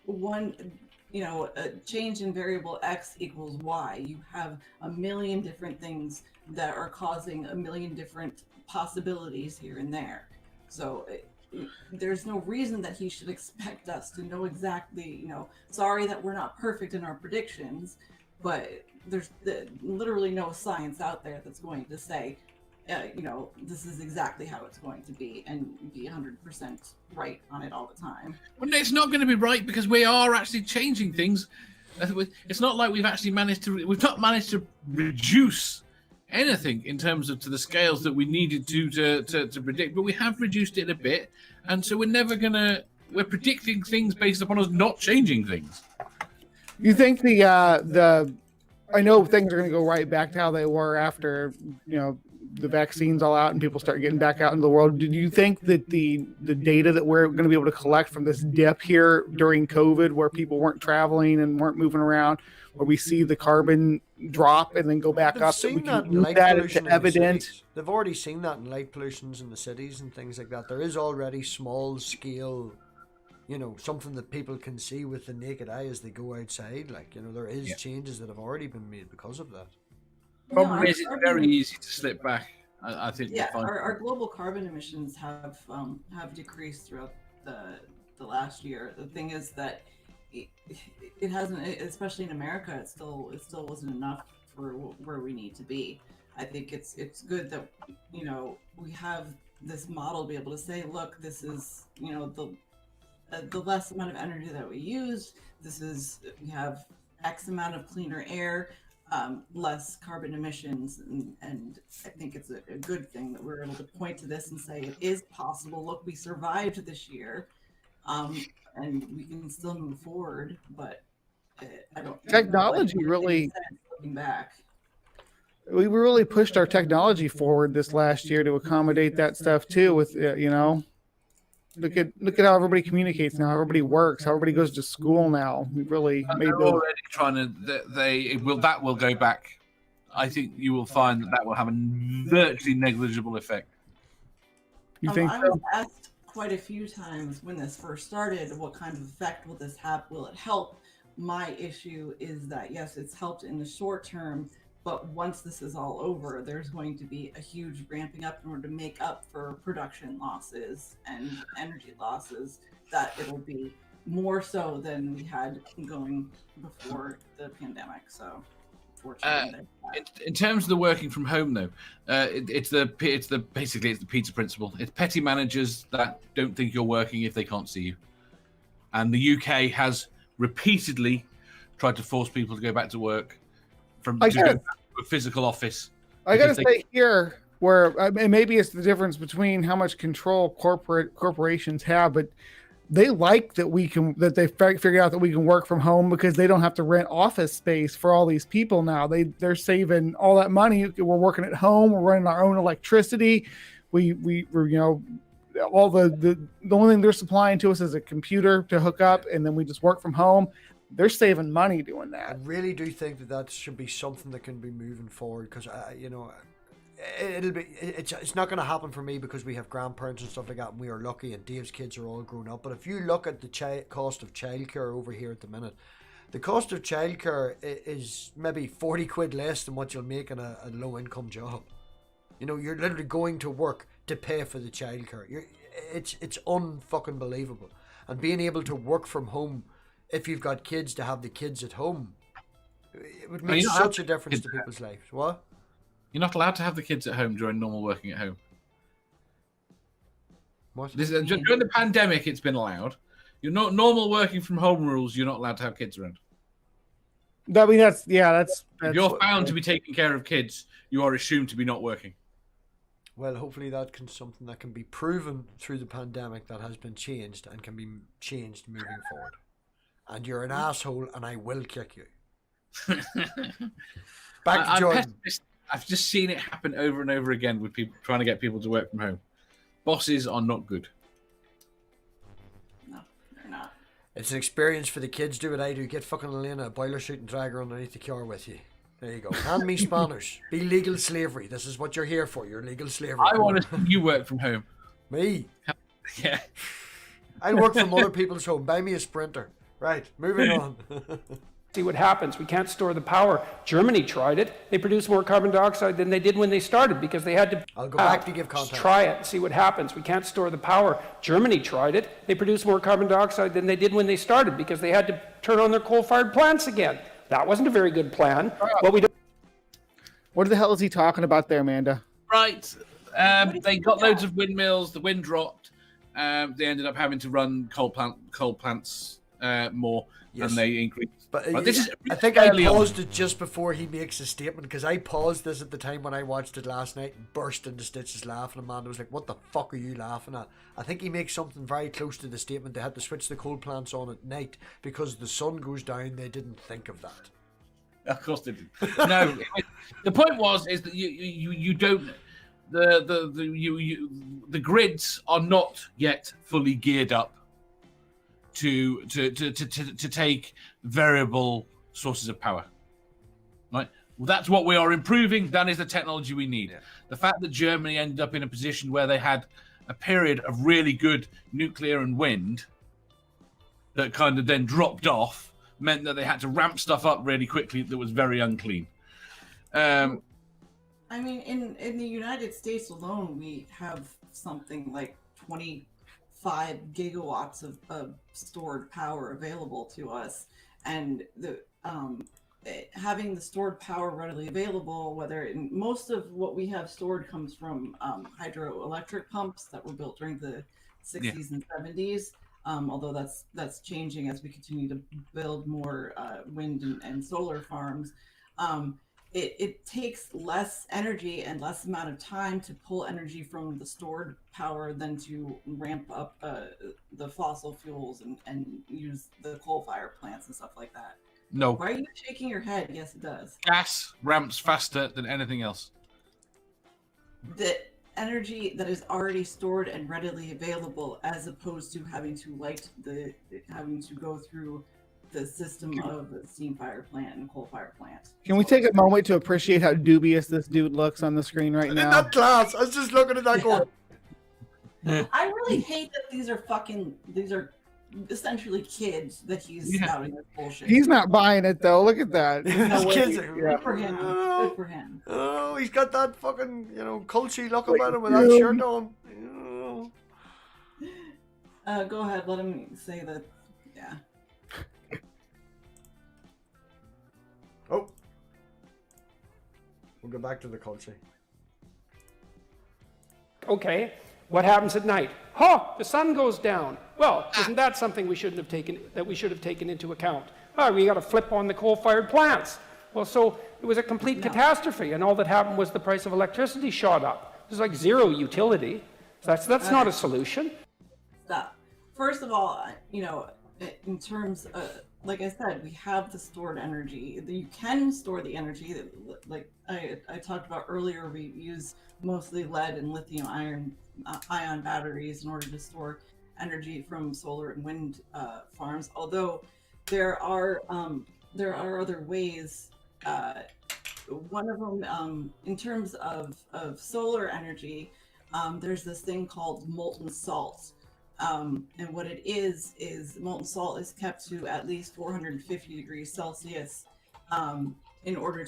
a change in variable X equals Y. You have a million different things that are causing a million different possibilities here and there. So there's no reason that he should expect us to know exactly, sorry that we're not perfect in our predictions, but there's literally no science out there that's going to say, this is exactly how it's going to be and be 100% right on it all the time. Well, it's not going to be right because we are actually changing things. It's not like we've not managed to reduce anything in terms of to the scales that we needed to predict, but we have reduced it a bit, and so we're predicting things based upon us not changing things. You think I know things are going to go right back to how they were after the vaccines all out and people start getting back out into the world. Do you think that the data that we're going to be able to collect from this dip here during COVID, where people weren't traveling and weren't moving around, where we see the carbon drop and then go back up, They've already seen that in light pollutions in the cities and things like that. There is already small scale, something that people can see with the naked eye as they go outside. There is changes that have already been made because of that. Problem is, it's very easy to slip back. I think. Yeah, our global carbon emissions have decreased throughout the last year. The thing is that it hasn't, especially in America, it still wasn't enough for where we need to be. I think it's good that we have this model to be able to say, look, this is the less amount of energy that we use. We have X amount of cleaner air. Less carbon emissions, and I think it's a good thing that we're able to point to this and say it is possible. Look, we survived this year, and we can still move forward. But I don't. Technology really looking back. We really pushed our technology forward this last year to accommodate that stuff too. With Look at how everybody communicates now. Everybody works. How everybody goes to school now. We really made they're already trying to. That will go back. I think you will find that will have a virtually negligible effect. You think I was asked quite a few times when this first started, what kind of effect will this have? Will it help? My issue is that yes, it's helped in the short term, But once this is all over, there's going to be a huge ramping up in order to make up for production losses and energy losses, that it'll be more so than we had going before the pandemic. So, fortunately, in terms of the working from home, though, it's the pizza principle. It's petty managers that don't think you're working if they can't see you, and the UK has repeatedly tried to force people to go back to work to go back to a physical office. I gotta say here, where and maybe it's the difference between how much control corporations have, but they like that they figured out that we can work from home because they don't have to rent office space for all these people now. They're saving all that money. We're working at home. We're running our own electricity. We're all the only thing they're supplying to us is a computer to hook up, and then we just work from home. They're saving money doing that. I really do think that should be something that can be moving forward, because it's not going to happen for me because we have grandparents and stuff like that, and we are lucky, and Dave's kids are all grown up. But if you look at the cost of childcare over here at the minute, the cost of childcare is maybe 40 quid less than what you'll make in a low income job. You're literally going to work to pay for the childcare. It's unfucking believable. And being able to work from home, if you've got kids, to have the kids at home, it would make such a difference to people's lives. What? You're not allowed to have the kids at home during normal working at home. What? During the pandemic, it's been allowed. You're not normal working from home rules. You're not allowed to have kids around. I mean, that's if you're found to be taking care of kids, you are assumed to be not working. Well, hopefully something that can be proven through the pandemic that has been changed and can be changed moving forward. And you're an asshole, and I will kick you. Back to Jordan. I've just seen it happen over and over again with people trying to get people to work from home. Bosses are not good. No, they're not. It's an experience for the kids. Do what I do. Get fucking Elena a boiler chute and drag her underneath the car with you. There you go. Hand me spanners. Be legal slavery. This is what you're here for. You're legal slavery. I want to see you work from home. Me? Yeah. I'll work from other people's home. Buy me a Sprinter. Right, moving on. See what happens. We can't store the power. Germany tried it. They produced more carbon dioxide than they did when they started because they had to... I'll go back to give context. Try it and see what happens. We can't store the power. Germany tried it. They produced more carbon dioxide than they did when they started because they had to turn on their coal-fired plants again. That wasn't a very good plan. What the hell is he talking about there, Amanda? Right. They got loads of windmills. The wind dropped. They ended up having to run coal plants more, and they increased. But I think I paused it just before he makes a statement, because I paused this at the time when I watched it last night and burst into stitches laughing. Amanda was like, "What the fuck are you laughing at?" I think he makes something very close to the statement. They had to switch the coal plants on at night because the sun goes down. They didn't think of that. Of course they didn't. No, the point is that you don't. The grids are not yet fully geared up to take variable sources of power, right? Well, that's what we are improving. That is the technology we need. Yeah. The fact that Germany ended up in a position where they had a period of really good nuclear and wind that kind of then dropped off meant that they had to ramp stuff up really quickly that was very unclean. I mean, in the United States alone, we have something like 25 gigawatts of stored power available to us, and having the stored power readily available, most of what we have stored comes from hydroelectric pumps that were built during the 60s and 70s. Although that's changing as we continue to build more wind and solar farms. It takes less energy and less amount of time to pull energy from the stored power than to ramp up the fossil fuels and use the coal-fired plants and stuff like that. No. Why are you shaking your head? Yes, it does. Gas ramps faster than anything else. The energy that is already stored and readily available, as opposed to having to go through the system of a steam fire plant and coal fire plant. Can we take a moment to appreciate how dubious this dude looks on the screen right now? That class. I was just looking at that going. I really hate that these are essentially kids that he's Yeah. spouting this bullshit. He's not buying it though. Look at that. There's no His way. kids are- Yeah. Good for him. Good for him. Oh, he's got that fucking, culty look Like, about him with that yeah. shirt on. Go ahead. Let him say that. Yeah. Oh. We'll go back to the culty. Okay, what happens at night? The sun goes down. Well, isn't that something we should have taken into account? We got to flip on the coal-fired plants. Well, so it was a complete catastrophe, and all that happened was the price of electricity shot up. There's like zero utility. That's not a solution. Stop. First of all, in terms of, like I said, we have the stored energy. You can store the energy. Like I talked about earlier, we use mostly lead and lithium ion batteries in order to store energy from solar and wind farms. Although there are other ways. One of them, in terms of solar energy, there's this thing called molten salt. And what it is molten salt is kept to at least 450 degrees Celsius in order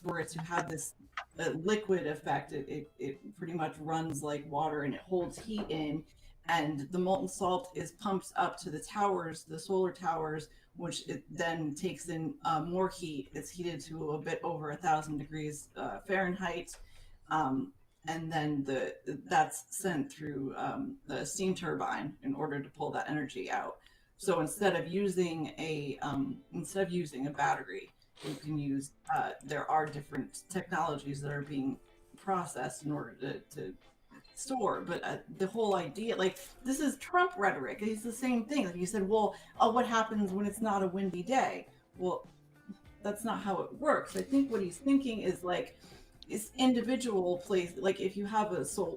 for it to have this liquid effect. It pretty much runs like water and it holds heat in, and the molten salt is pumped up to the towers, the solar towers, which it then takes in more heat. It's heated to a bit over 1,000 degrees Fahrenheit. And then that's sent through the steam turbine in order to pull that energy out. So instead of using a battery, you can use. There are different technologies that are being processed in order to store. But the whole idea, like, this is Trump rhetoric. It's the same thing. Like, he said, "Well, what happens when it's not a windy day?" Well, that's not how it works. I think what he's thinking is like, it's individual place. Like if you have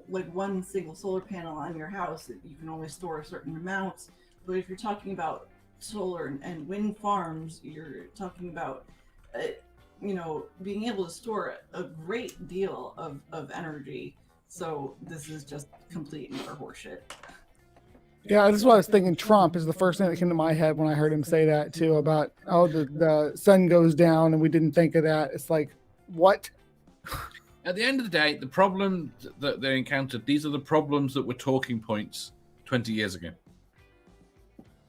one single solar panel on your house, you can only store a certain amount. But if you're talking about solar and wind farms, you're talking about, being able to store a great deal of energy. So this is just complete and utter horseshit. Yeah, this is what I was thinking. Trump is the first thing that came to my head when I heard him say that too, about the sun goes down and we didn't think of that. It's like, what? At the end of the day, the problem that they encountered, these are the problems that were talking points 20 years ago.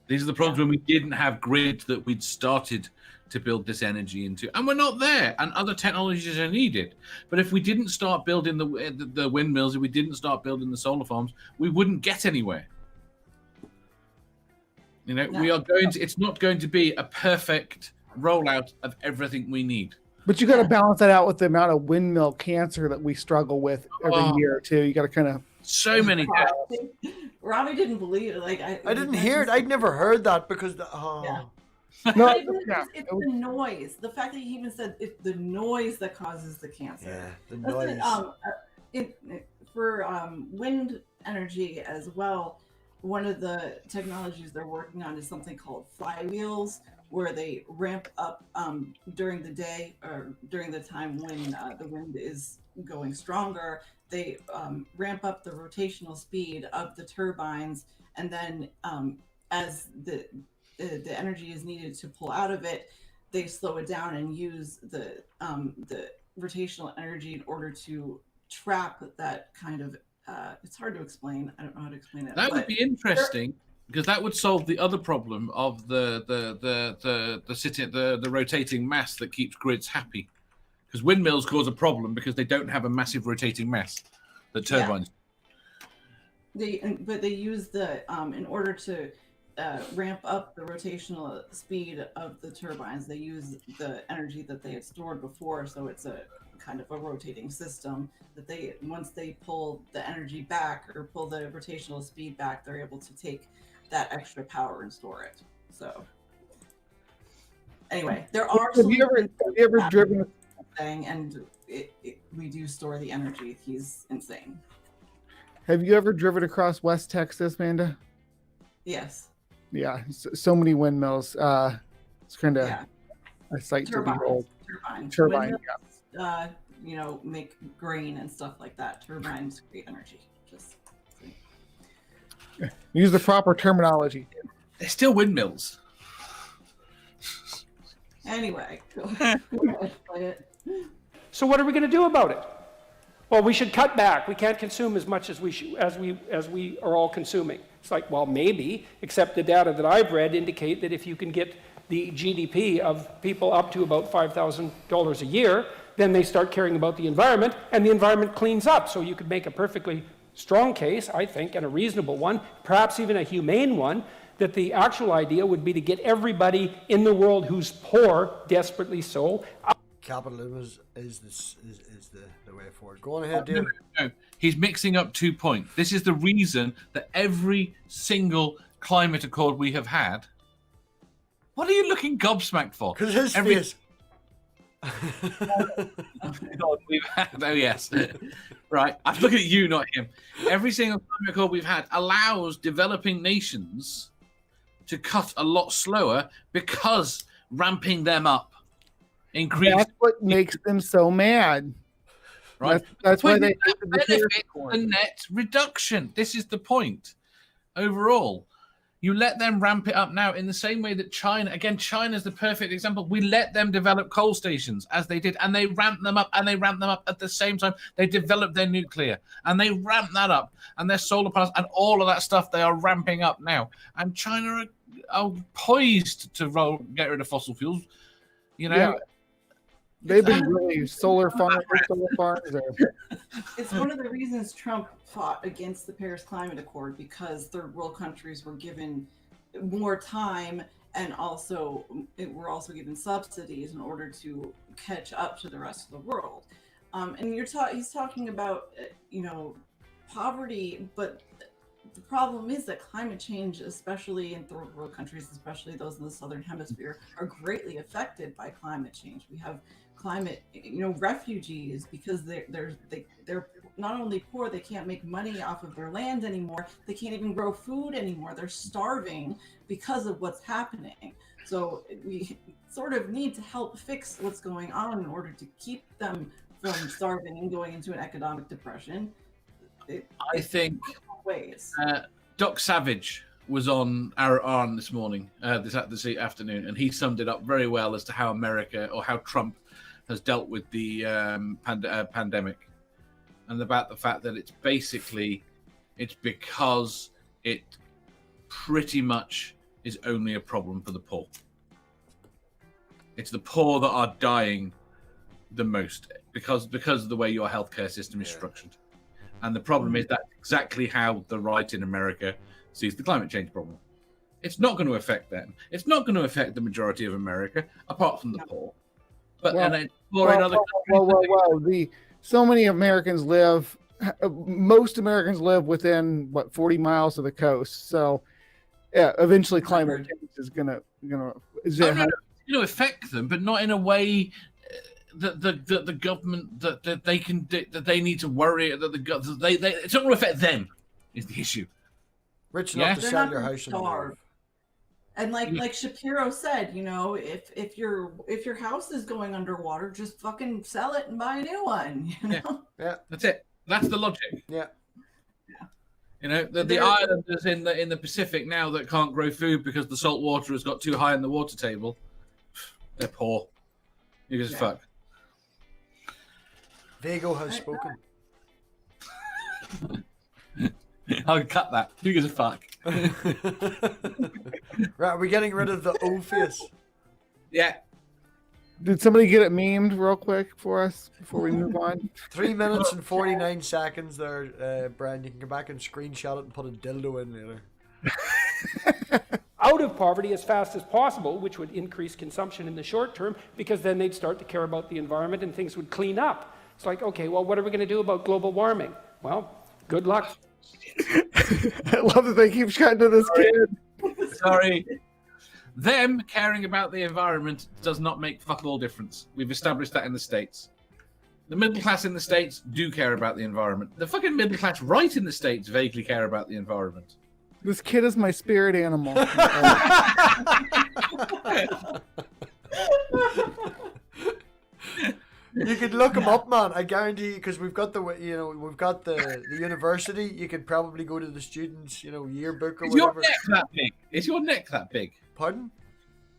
These are the problems when we didn't have grids that we'd started to build this energy into. And we're not there, and other technologies are needed. But if we didn't start building the windmills, if we didn't start building the solar farms, we wouldn't get anywhere. We are going to, it's not going to be a perfect rollout of everything we need. But you got to balance that out with the amount of windmill cancer that we struggle with every year too. You got to kind of so many. Robbie didn't believe it. Like I didn't hear it. I'd never heard that because no, it's the noise. The fact that he even said it's the noise that causes the cancer. Yeah, the noise. For wind energy as well, one of the technologies they're working on is something called flywheels, where they ramp up during the day or during the time when the wind is going stronger. They ramp up the rotational speed of the turbines, and then as the energy is needed to pull out of it, they slow it down and use the rotational energy in order to trap that kind of. It's hard to explain. I don't know how to explain it. That would be interesting. Because that would solve the other problem of the rotating mass that keeps grids happy. Because windmills cause a problem because they don't have a massive rotating mass. The turbines. Yeah. They use in order to ramp up the rotational speed of the turbines, they use the energy that they had stored before. So it's a kind of a rotating system that once they pull the energy back or pull the rotational speed back, they're able to take that extra power and store it. So anyway, there are. Have you ever driven? And we do store the energy. He's insane. Have you ever driven across West Texas, Amanda? Yes. Yeah, so many windmills. It's kind of a sight to behold. Turbine. Make grain and stuff like that. Turbines create energy. Just use the proper terminology. They're still windmills. Anyway, go ahead, play it. So what are we going to do about it? Well, we should cut back. We can't consume as much as we are all consuming. It's like, well, maybe, except the data that I've read indicate that if you can get the GDP of people up to about $5,000 a year, then they start caring about the environment, and the environment cleans up. So you could make a perfectly strong case, I think, and a reasonable one, perhaps even a humane one, that the actual idea would be to get everybody in the world who's poor, desperately so. Capitalism is the way forward. Go on ahead, David. No. He's mixing up 2 points. This is the reason that every single climate accord we have had. What are you looking gobsmacked for? Because his face. We've had, oh yes, right. I'm looking at you, not him. Every single climate accord we've had allows developing nations to cut a lot slower because ramping them up increases. That's what makes them so mad. Right. That's why they benefit the net reduction. This is the point. Overall, you let them ramp it up now in the same way that China, again, China's the perfect example. We let them develop coal stations as they did, and they ramped them up, and they ramped them up at the same time. They developed their nuclear, and they ramped that up, and their solar panels, and all of that stuff they are ramping up now. And China are poised to get rid of fossil fuels. You know, yeah. They've been really solar farms. It's one of the reasons Trump fought against the Paris Climate Accord, because third world countries were given more time, and also were also given subsidies in order to catch up to the rest of the world. And he's talking about poverty, but the problem is that climate change, especially in third world countries, especially those in the southern hemisphere, are greatly affected by climate change. We have climate, refugees, because they're not only poor, they can't make money off of their land anymore. They can't even grow food anymore. They're starving because of what's happening. So we sort of need to help fix what's going on in order to keep them from starving and going into an economic depression. I think ways. Doc Savage was on our Arn this morning, this afternoon, and he summed it up very well as to how America, or how Trump has dealt with the pandemic, and about the fact that it's because it pretty much is only a problem for the poor. It's the poor that are dying the most because of the way your healthcare system is structured. And the problem is that's exactly how the right in America sees the climate change problem. It's not going to affect them. It's not going to affect the majority of America, apart from the poor. But so many Americans most Americans live within 40 miles of the coast. So yeah, eventually climate change is gonna affect them, but not in a way that the government that they need to worry that it's not going to affect them is the issue. Rich enough to sell your house and starve. And like Shapiro said, if your house is going underwater, just fucking sell it and buy a new one. Yeah. That's it. That's the logic. Yeah. The islanders in the Pacific now that can't grow food because the salt water has got too high in the water table, they're poor. You just fuck. Vago has spoken. I'll cut that. Who gives a fuck? Right, are we getting rid of the O face? Yeah. Did somebody get it memed real quick for us before we move on? 3 minutes and 49 seconds there, Brian. You can go back and screenshot it and put a dildo in there. Out of poverty as fast as possible, which would increase consumption in the short term, because then they'd start to care about the environment and things would clean up. It's like, okay, well, what are we going to do about global warming? Well, good luck. I love that they keep cutting to this kid. Sorry. Them caring about the environment does not make fuck all difference. We've established that in the States. The middle class in the States do care about the environment. The fucking middle class right in the States vaguely care about the environment. This kid is my spirit animal. You could look them up, man. I guarantee you, because we've got the university. You could probably go to the students, yearbook or Is whatever. your neck that big? Is your neck that big? Pardon?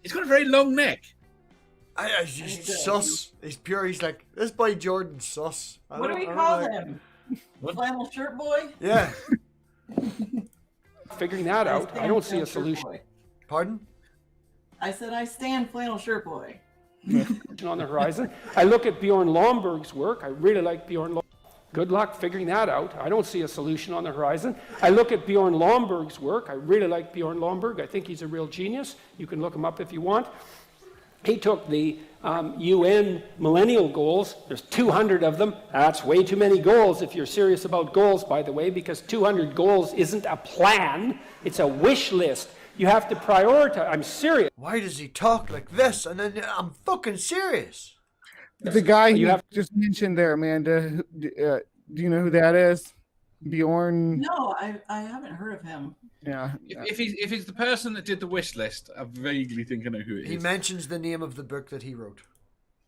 It's got a very long neck. He's sus. He's pure. He's like, this boy Jordan's sus. What do we call him? Flannel shirt boy? Yeah. Figuring that out, I don't see a solution Pardon? I said I stand flannel shirt boy. on the horizon. I look at Bjorn Lomborg's work. I really like Bjorn Lomborg. Good luck figuring that out. I don't see a solution on the horizon. I look at Bjorn Lomborg's work. I really like Bjorn Lomborg. I think he's a real genius. You can look him up if you want. He took the UN millennial goals. There's 200 of them. That's way too many goals if you're serious about goals, by the way, because 200 goals isn't a plan. It's a wish list. You have to prioritize. I'm serious. Why does he talk like this? And then I'm fucking serious. The guy you just mentioned there, Amanda, do you know who that is? Bjorn? No, I haven't heard of him. Yeah. If he's the person that did the wish list, I vaguely think I know who it is. He mentions the name of the book that he wrote.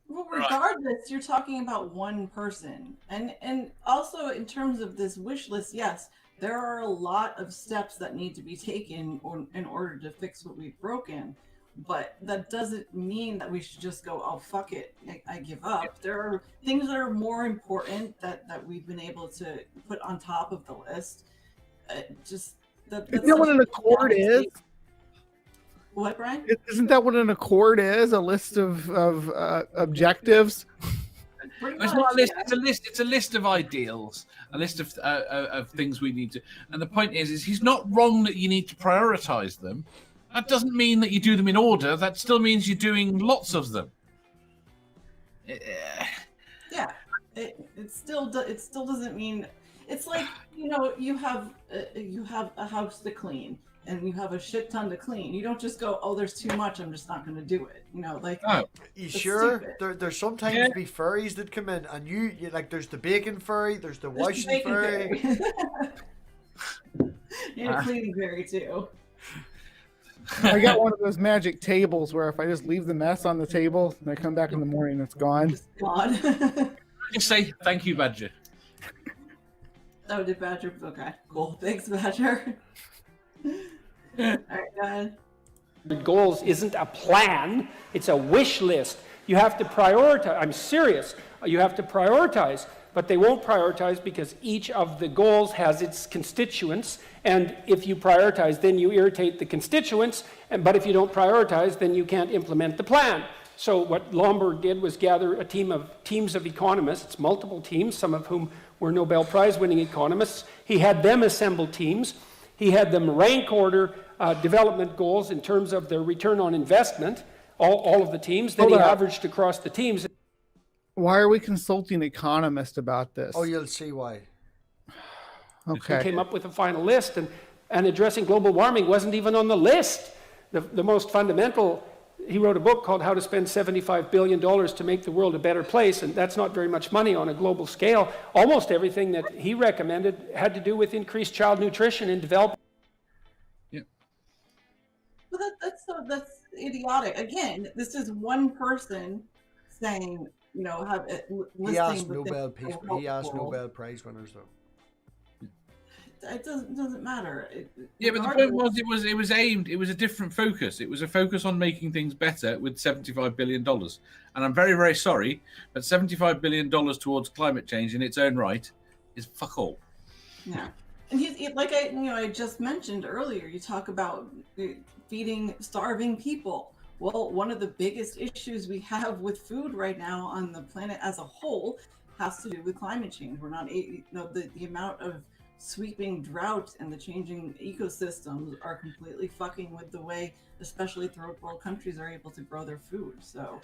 Well, regardless, you're talking about one person. And also in terms of this wish list, yes, there are a lot of steps that need to be taken in order to fix what we've broken. But that doesn't mean that we should just go, oh, fuck it, I give up. There are things that are more important that we've been able to put on top of the list. You know what an accord is? What, Brian? Isn't that what an accord is? A list of objectives? It's not a list. It's a list. It's a list of ideals, a list of things we need to. And the point is he's not wrong that you need to prioritize them. That doesn't mean that you do them in order. That still means you're doing lots of them. Yeah, it still doesn't mean. It's like, you have a house to clean and you have a shit ton to clean. You don't just go, oh, there's too much, I'm just not going to do it. You sure? There's sometimes be furries that come in and you like, there's the bacon furry, there's the washing furry. You're a cleaning fairy too. I got one of those magic tables where if I just leave the mess on the table and I come back in the morning, it's gone. It's gone. Just say thank you, Badger. Oh, did Badger? Okay, cool. Thanks, Badger. All right, go ahead. Goals isn't a plan. It's a wish list. You have to prioritize. I'm serious. You have to prioritize. But they won't prioritize because each of the goals has its constituents. And if you prioritize, then you irritate the constituents. But if you don't prioritize, then you can't implement the plan. So what Lomborg did was gather a teams of economists, multiple teams, some of whom were Nobel Prize winning economists. He had them assemble teams. He had them rank order development goals in terms of their return on investment, all of the teams. Then he averaged across the teams. Why are we consulting economists about this? Oh, you'll see why. Okay. He came up with a final list, and addressing global warming wasn't even on the list. The most fundamental, he wrote a book called How to Spend $75 Billion to Make the World a Better Place, and that's not very much money on a global scale. Almost everything that he recommended had to do with increased child nutrition in developing. Yeah. Well, that's idiotic. Again, this is one person saying, He asked Nobel Prize winners though. It doesn't matter. Yeah, but the point was it was a different focus. It was a focus on making things better with $75 billion. And I'm very, very sorry, but $75 billion towards climate change in its own right is fuck all. Yeah. And like I just mentioned earlier, you talk about feeding starving people. Well, one of the biggest issues we have with food right now on the planet as a whole has to do with climate change. We're not, the amount of sweeping drought and the changing ecosystems are completely fucking with the way, especially third world countries, are able to grow their food, so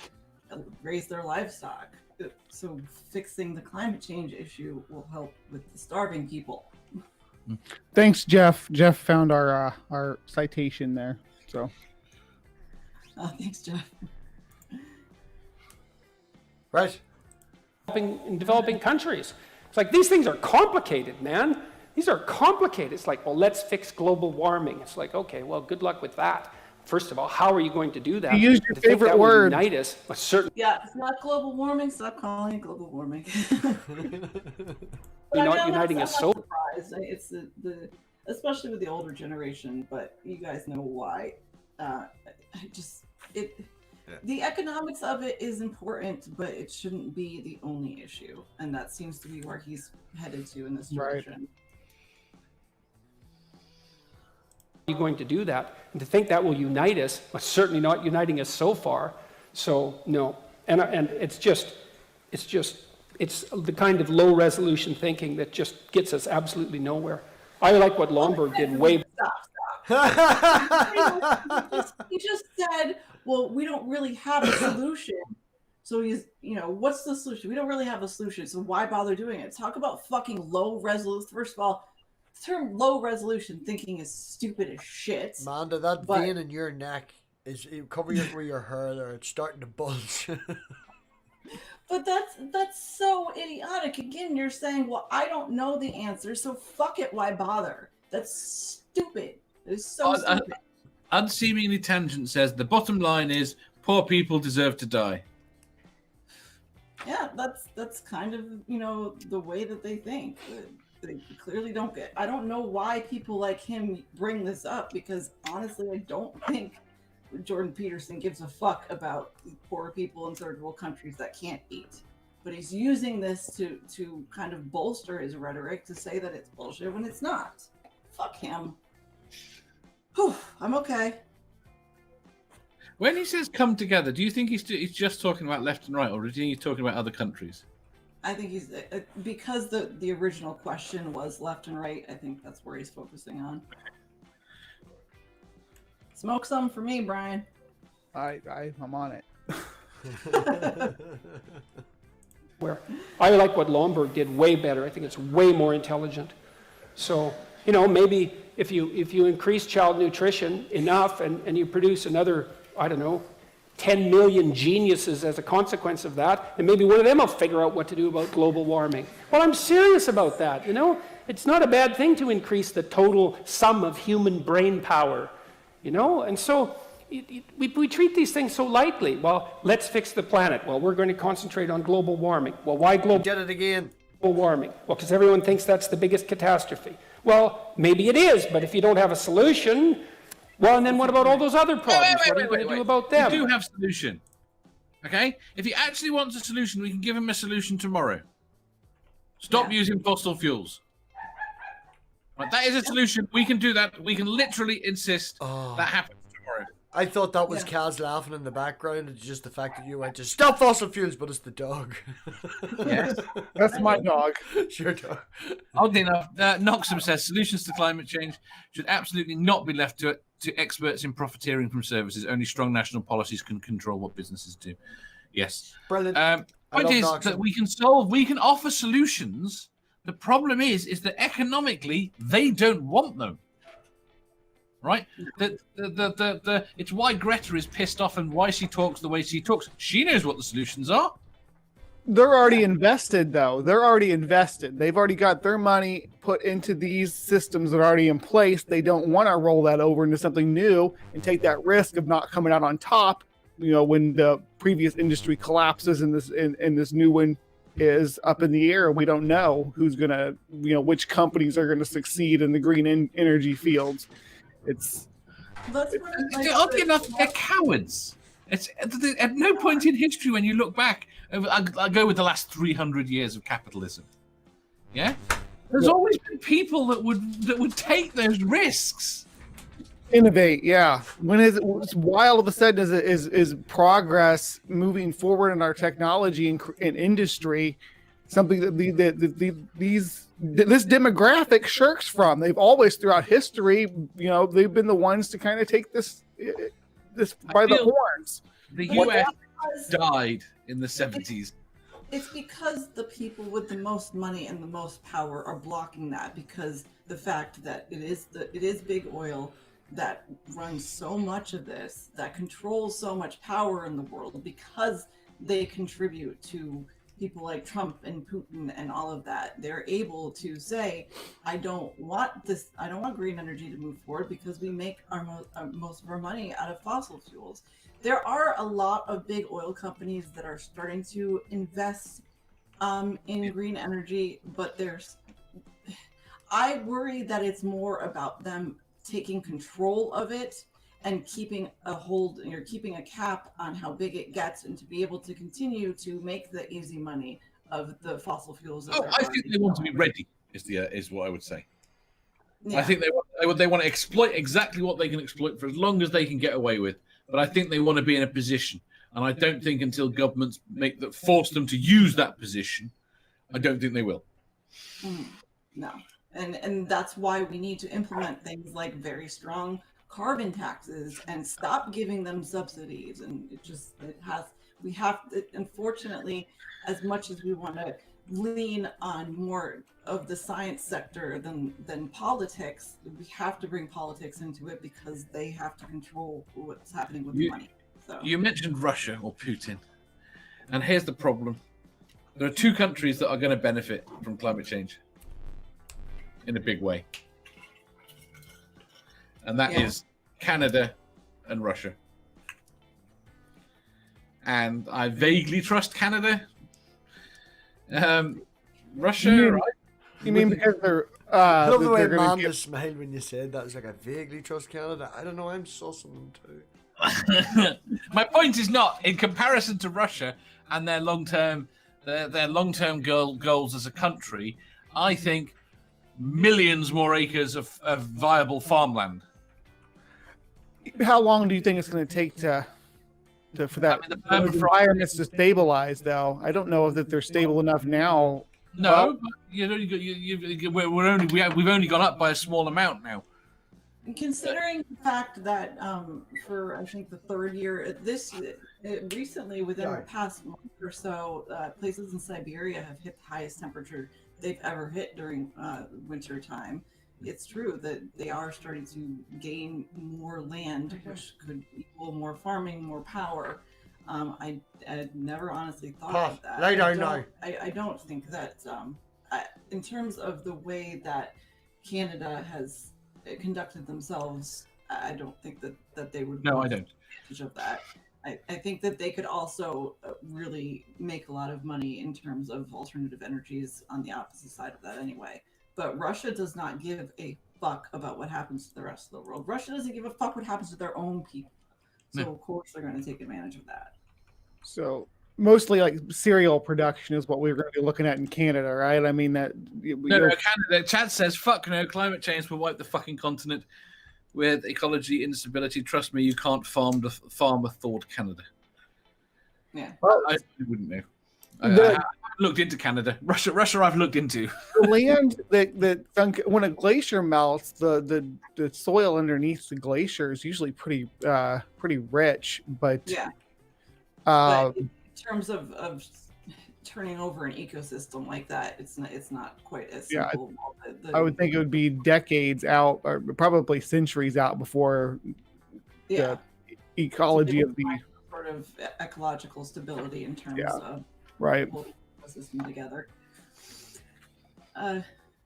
raise their livestock. So fixing the climate change issue will help with the starving people. Thanks, Jeff. Jeff found our citation there. So. Oh, thanks, Jeff. Right. In developing countries. It's like, these things are complicated, man. These are complicated. It's like, well, let's fix global warming. It's like, okay, well, good luck with that. First of all, how are you going to do that? You used your To think favorite that will word. unite us, certainly Yeah, it's not global warming. Stop calling it global warming. But not I'm uniting us so. surprised. It's the especially with the older generation, but you guys know why. The economics of it is important, but it shouldn't be the only issue, and that seems to be where he's headed to in this direction. You're going to do that, and to think that will unite us, but certainly not uniting us so far. So no, and it's the kind of low resolution thinking that just gets us absolutely nowhere. I like what Lomborg did way. He just said, well, we don't really have a solution. So he's, what's the solution? We don't really have a solution, so why bother doing it? Talk about fucking low resolution. First of all, the term low resolution thinking is stupid as shit. Amanda, that vein in your neck is cover where your hair there. It's starting to bulge. But that's so idiotic. Again, you're saying, well, I don't know the answer, so fuck it, why bother? That's stupid. It is so stupid. Unseemingly Tangent says the bottom line is poor people deserve to die. Yeah, that's kind of, the way that they think. They clearly don't get. I don't know why people like him bring this up, because honestly, I don't think Jordan Peterson gives a fuck about poor people in third world countries that can't eat. But he's using this to kind of bolster his rhetoric to say that it's bullshit when it's not. Fuck him. Whew, I'm okay. When he says come together, do you think he's just talking about left and right, or do you think he's talking about other countries? I think he's because the original question was left and right. I think that's where he's focusing on. Smoke some for me, Brian. I'm on it. Where I like what Lomborg did way better. I think it's way more intelligent. So maybe if you increase child nutrition enough and you produce another, I don't know, 10 million geniuses as a consequence of that, and maybe one of them will figure out what to do about global warming. Well, I'm serious about that, It's not a bad thing to increase the total sum of human brain power, And so we treat these things so lightly. Well, let's fix the planet. Well, we're going to concentrate on global warming. Well, why global Get it again. warming? Well, because everyone thinks that's the biggest catastrophe. Well, maybe it is, but if you don't have a solution, well, and then what about all those other problems? What are you going to do about them? We do have a solution. Okay? If he actually wants a solution, we can give him a solution tomorrow. Stop using fossil fuels. Right, that is a solution. We can do that. We can literally insist that happens tomorrow. I thought that was Kaz laughing in the background. It's just the fact that you went to stop fossil fuels, but it's the dog. Yes. That's my dog. Sure, dog. Oddly enough, Noxum says solutions to climate change should absolutely not be left to experts in profiteering from services. Only strong national policies can control what businesses do. Yes. Brilliant. Point is that we can offer solutions. The problem is that economically they don't want them. Right? It's why Greta is pissed off and why she talks the way she talks. She knows what the solutions are. They're already invested, though. They're already invested. They've already got their money put into these systems that are already in place. They don't want to roll that over into something new and take that risk of not coming out on top. When the previous industry collapses and this new one is up in the air, we don't know who's gonna, which companies are gonna succeed in the green energy fields. Oddly enough, they're cowards. It's at no point in history when you look back. I go with the last 300 years of capitalism. Yeah, there's always been people that would take those risks. Innovate, yeah. Why all of a sudden is progress moving forward in our technology and industry something that this demographic shirks from? They've always throughout history, they've been the ones to kind of take this by the horns. The U.S. died in the 70s. It's because the people with the most money and the most power are blocking that, because the fact that it is big oil that runs so much of this, that controls so much power in the world, because they contribute to people like Trump and Putin and all of that, they're able to say, I don't want green energy to move forward because we make our most of our money out of fossil fuels. There are a lot of big oil companies that are starting to invest in green energy, but I worry that it's more about them taking control of it and keeping a cap on how big it gets, and to be able to continue to make the easy money of the fossil fuels. I think they want to be ready. Is what I would say. Yeah. I think they want to exploit exactly what they can exploit for as long as they can get away with. But I think they want to be in a position, and I don't think until governments force them to use that position, I don't think they will. No, and that's why we need to implement things like very strong carbon taxes and stop giving them subsidies. And we have to, unfortunately, as much as we want to lean on more of the science sector than politics, we have to bring politics into it because they have to control what's happening with the money. So you mentioned Russia or Putin, and here's the problem: there are two countries that are going to benefit from climate change in a big way, and that is Canada and Russia. And I vaguely trust Canada. Russia, right? You mean because they're I love the way they're gonna Amanda smiled when you said that. It's like, I vaguely trust Canada. I don't know, I'm sussing them too. My point is not in comparison to Russia and their long-term goals as a country. I think millions more acres of viable farmland. How long do you think it's going to take for that those environments to stabilize? Though I don't know if they're stable enough now. No, but we've only gone up by a small amount now. Considering the fact that for I think the third year, recently within the past month or so, places in Siberia have hit the highest temperature they've ever hit during winter time. It's true that they are starting to gain more land, which could equal more farming, more power. I never honestly thought of that. Lay down now. I don't think that in terms of the way that Canada has conducted themselves, I don't think that they would. No, I don't. Advantage of that. I think that they could also really make a lot of money in terms of alternative energies on the opposite side of that anyway. But Russia does not give a fuck about what happens to the rest of the world. Russia doesn't give a fuck what happens to their own people. So of course they're going to take advantage of that. So mostly like cereal production is what we're going to be looking at in Canada, right? I mean that. No, Canada. Chad says, "Fuck no, climate change will wipe the fucking continent with ecology instability. Trust me, you can't farm a thawed Canada." Yeah, well, I wouldn't know. I haven't looked into Canada. Russia, I've looked into. The land that when a glacier melts, the soil underneath the glacier is usually pretty rich, but yeah. But in terms of turning over an ecosystem like that, it's not quite as simple. I would think it would be decades out, or probably centuries out, before the ecology of the sort of ecological stability in terms of right the whole ecosystem together.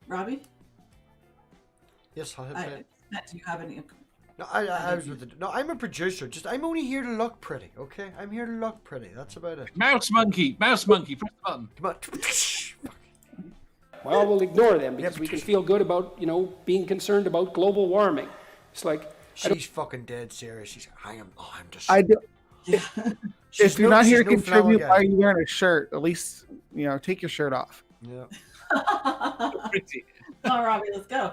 Robbie? Yes, do you have any? No, I was with no, I'm a producer. I'm only here to look pretty, okay? I'm here to look pretty. That's about it. Mouse monkey, press the button. Come on. Well, we'll ignore them because we can feel good about, being concerned about global warming. It's like she's fucking dead serious. She's I'm just. If you're not here to contribute, why are you wearing a shirt? At least take your shirt off. Yeah. All right, Robbie, let's go.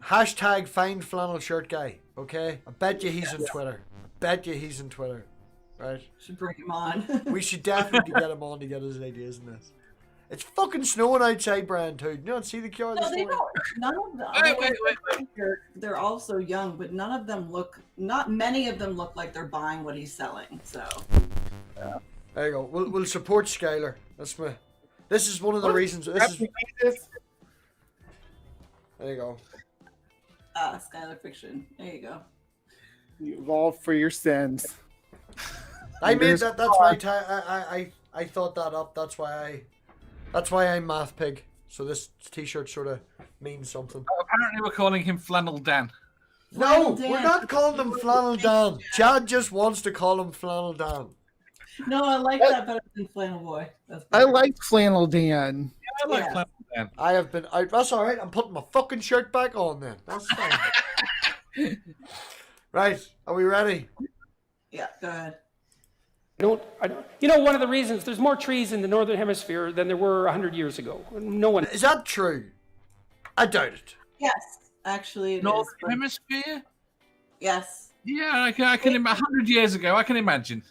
Hashtag find flannel shirt guy. Okay, I bet you he's on Twitter. Right? Should bring him on. We should definitely get him on to get his ideas in this. It's fucking snowing outside, Brian, too. You don't see the car this morning? None of them. Wait. They're also young, but not many of them look like they're buying what he's selling. So. Yeah. There you go. We'll support Skylar. This is one of the reasons. There you go. Skylar fiction. There you go. You evolved for your sins. I made that. That's my I thought that up. That's why I'm MathPig. So this T-shirt sort of means something. Apparently, we're calling him Flannel Dan. No, we're not calling him Flannel Dan. Chad just wants to call him Flannel Dan. No, I like that better than Flannel Boy. I like Flannel Dan. Yeah, I like Flannel Dan. I have been. That's all right. I'm putting my fucking shirt back on then. That's fine. Right. Are we ready? Yeah. Go ahead. I don't. You know, one of the reasons there's more trees in the northern hemisphere than there were 100 years ago. No one. Is that true? I doubt it. Yes, actually, it Northern is. But Hemisphere? yes. Yeah, I can 100 years ago, I can imagine.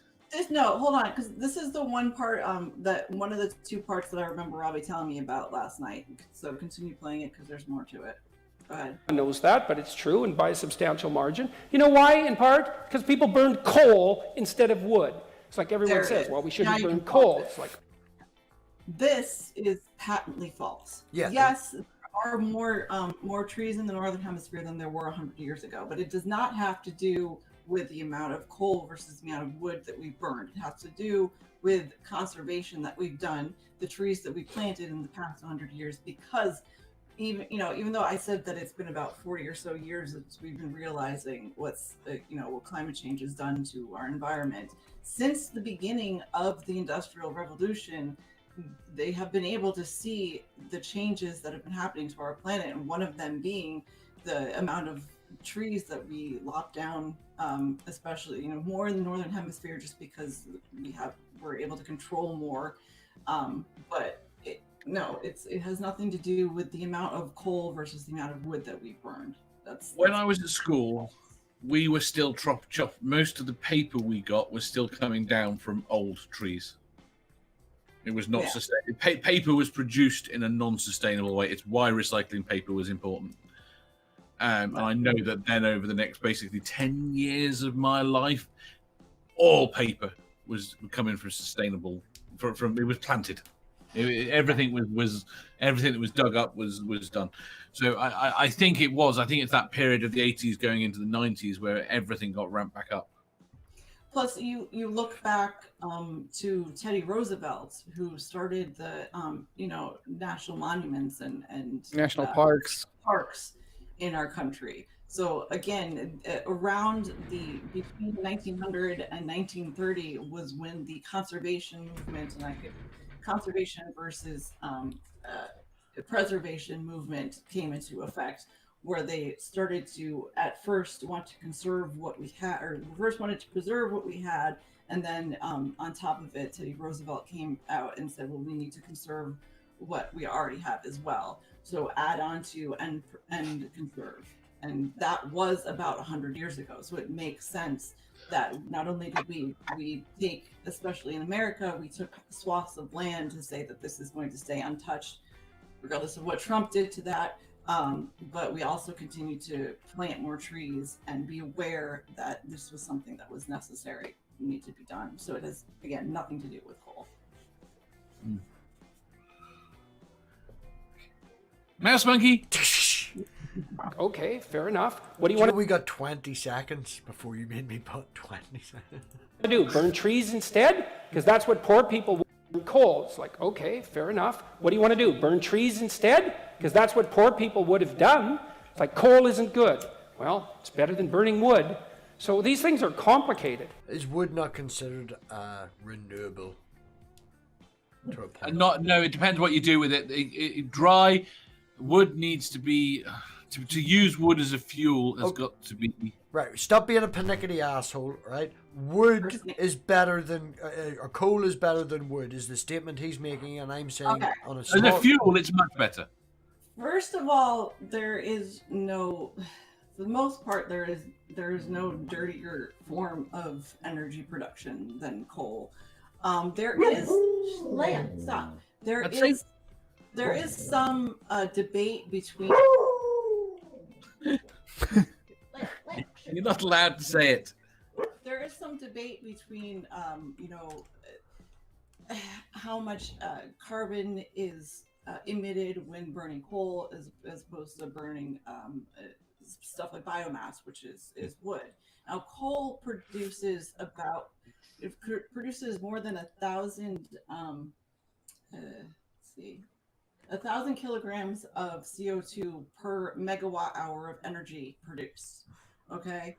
No, hold on, because this is the one part that one of the two parts that I remember Robbie telling me about last night. So continue playing it because there's more to it. Go ahead. Knows that, but it's true and by a substantial margin. You know why? In part because people burned coal instead of wood. It's like everyone says, well, we shouldn't burn coal. It's like this is patently false. Yeah. Yes, there are more trees in the northern hemisphere than there were 100 years ago, but it does not have to do with the amount of coal versus the amount of wood that we burned. It has to do with conservation that we've done, the trees that we planted in the past 100 years, because even though I said that it's been about 40 or so years that we've been realizing what climate change has done to our environment. Since the beginning of the Industrial Revolution, they have been able to see the changes that have been happening to our planet, and one of them being the amount of trees that we lop down, especially more in the northern hemisphere, just because we're able to control more. But it has nothing to do with the amount of coal versus the amount of wood that we burned. When I was at school, we were still chopped. Most of the paper we got was still coming down from old trees. It was not sustainable. Paper was produced in a non-sustainable way. It's why recycling paper was important. And I know that then over the next basically 10 years of my life, all paper was coming from sustainable. From it was planted. Everything that was dug up was done. So I think it was. I think it's that period of the 80s going into the 90s where everything got ramped back up. Plus, you look back to Teddy Roosevelt, who started the national monuments and national parks in our country. So again, around between 1900 and 1930 was when the conservation movement conservation versus preservation movement came into effect, where they started to at first want to conserve what we had, or first wanted to preserve what we had, and then on top of it, Teddy Roosevelt came out and said, well, we need to conserve what we already have as well. So add on to and conserve. And that was about 100 years ago. So it makes sense that not only did we take, especially in America, we took swaths of land to say that this is going to stay untouched, regardless of what Trump did to that. But we also continue to plant more trees and be aware that this was something that was necessary, need to be done. So it has, again, nothing to do with coal. Mouse monkey. okay, fair enough. What do you want We got 20 seconds before you made me put 20 seconds. to do? Burn trees instead? Because that's what poor people burn coal. It's like, okay, fair enough. What do you want to do? Burn trees instead? Because that's what poor people would have done. It's like coal isn't good. Well, it's better than burning wood. So these things are complicated. Is wood not considered renewable? To a point? No, it depends what you do with it. Dry wood needs to be to use wood as a fuel has got to be right. Stop being a panickety asshole. Right, wood is better than or coal is better than wood is the statement he's making, and I'm saying on a as a fuel, it's much better. First of all, there is no, for the most part, there is no dirtier form of energy production than coal. There is, Leia, stop. There is some debate between. You're not allowed to say it. There is some debate between, how much carbon is emitted when burning coal as opposed to burning stuff like biomass, which is wood. Now, coal produces about produces more than 1,000. Let's see. 1,000 kilograms of CO2 per megawatt hour of energy produced. Okay.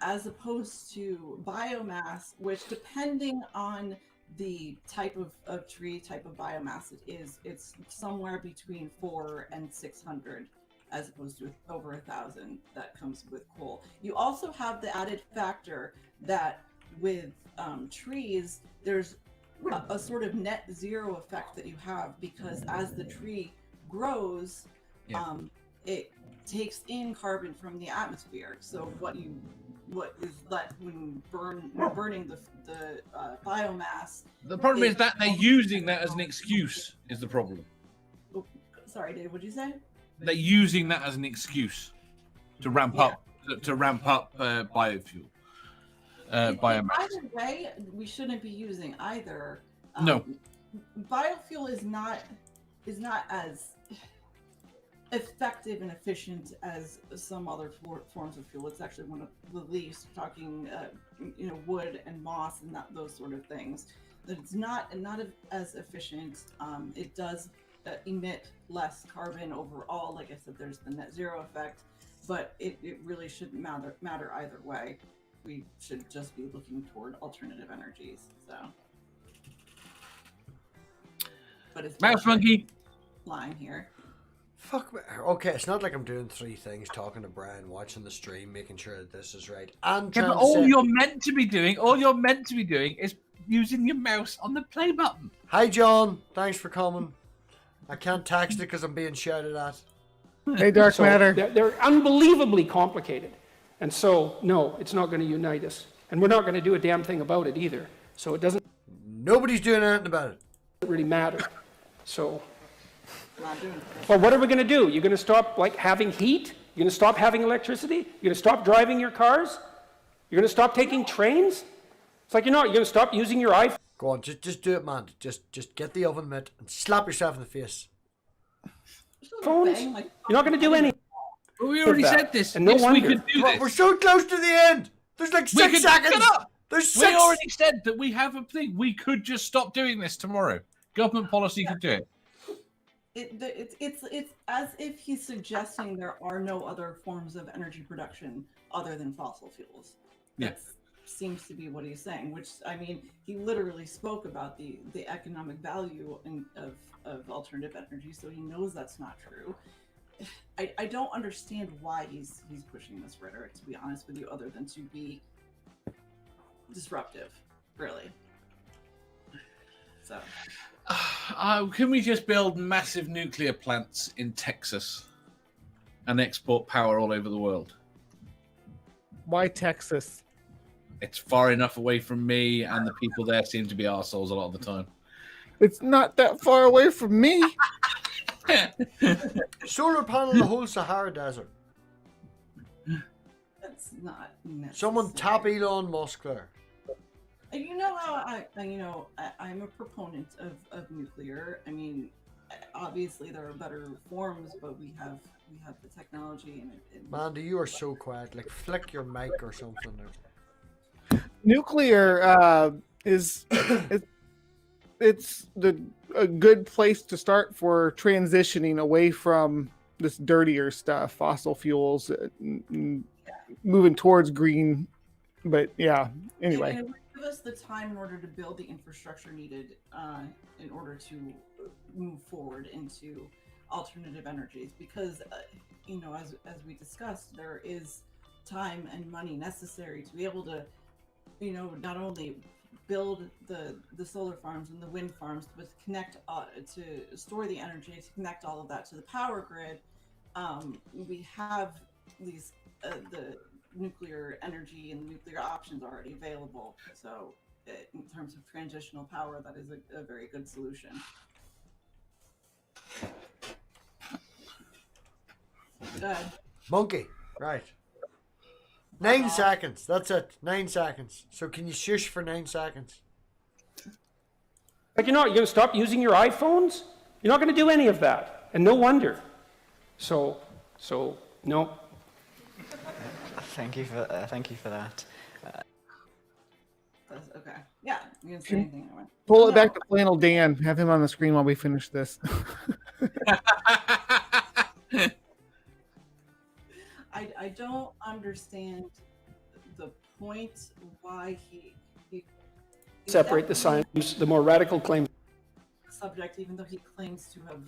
As opposed to biomass, which depending on the type of tree, type of biomass it's somewhere between 400 and 600, as opposed to over 1,000 that comes with coal. You also have the added factor that with trees, there's a sort of net zero effect that you have, because as the tree grows, it takes in carbon from the atmosphere. So what is left when burning the biomass? The problem is that they're using that as an excuse. Is the problem? Oh, sorry, Dave. What'd you say? They're using that as an excuse to ramp up biofuel. Biomass. Either way, we shouldn't be using either. No. Biofuel is not as effective and efficient as some other forms of fuel. It's actually one of the least. Talking, wood and moss and those sort of things. It's not as efficient. It does emit less carbon overall. Like I said, there's the net zero effect, but it really shouldn't matter either way. We should just be looking toward alternative energies. So, but it's Mouse monkey line here. Fuck me. Okay, it's not like I'm doing three things: talking to Brian, watching the stream, making sure that this is right, and Yeah, but all you're meant to be doing is using your mouse on the play button. Hi, John. Thanks for coming. I can't text it because I'm being shouted at. Hey, Dark Matter. They're unbelievably complicated. And so, no, it's not going to unite us. And we're not going to do a damn thing about it either. So it doesn't Nobody's doing anything about it. really matter. So, Not doing it. well, what are we going to do? You're going to stop, having heat? You're going to stop having electricity? You're going to stop driving your cars? You're going to stop taking trains? It's like, you're going to stop using your iPhone? Go on, just do it, man. Just get the oven mitt and slap yourself in the face. Phones? You're not going to do anything. But we already said this. And no yes, wonder. we could do this. We're so close to the end. There's like 6 seconds. Shut up. There's We 6. already said that we have a thing. We could just stop doing this tomorrow. Government policy could do it. It's as if he's suggesting there are no other forms of energy production other than fossil fuels. Yeah. That seems to be what he's saying, which, I mean, he literally spoke about the economic value of alternative energy, so he knows that's not true. I don't understand why he's pushing this rhetoric, to be honest with you, other than to be disruptive, really. So, can we just build massive nuclear plants in Texas and export power all over the world? Why Texas? It's far enough away from me, and the people there seem to be arseholes a lot of the time. It's not that far away from me. Solar panel the whole Sahara Desert. that's not necessary. Someone tap Elon Musk there. You know how I'm a proponent of nuclear. I mean, obviously there are better forms, but we have the technology and Mandy, you are so quiet. Like, flick your mic or something. Nuclear is it's a good place to start for transitioning away from this dirtier stuff, fossil fuels, moving towards green. But yeah, anyway. it would give us the time in order to build the infrastructure needed in order to move forward into alternative energies, because as we discussed, there is time and money necessary to be able to not only build the solar farms and the wind farms, but to connect to store the energy, to connect all of that to the power grid. We have these the nuclear energy and nuclear options already available. So in terms of transitional power, that is a very good solution. Good. Monkey, right. 9 seconds. That's it. 9 seconds. So can you shush for 9 seconds? Like, you're going to stop using your iPhones? You're not going to do any of that. And no wonder. So no. Thank you for that. Okay. Yeah, you can say anything. Pull it back to Flannel Dan. Have him on the screen while we finish this. I don't understand the point why he Separate the science, the more radical claims. Subject, even though he claims to have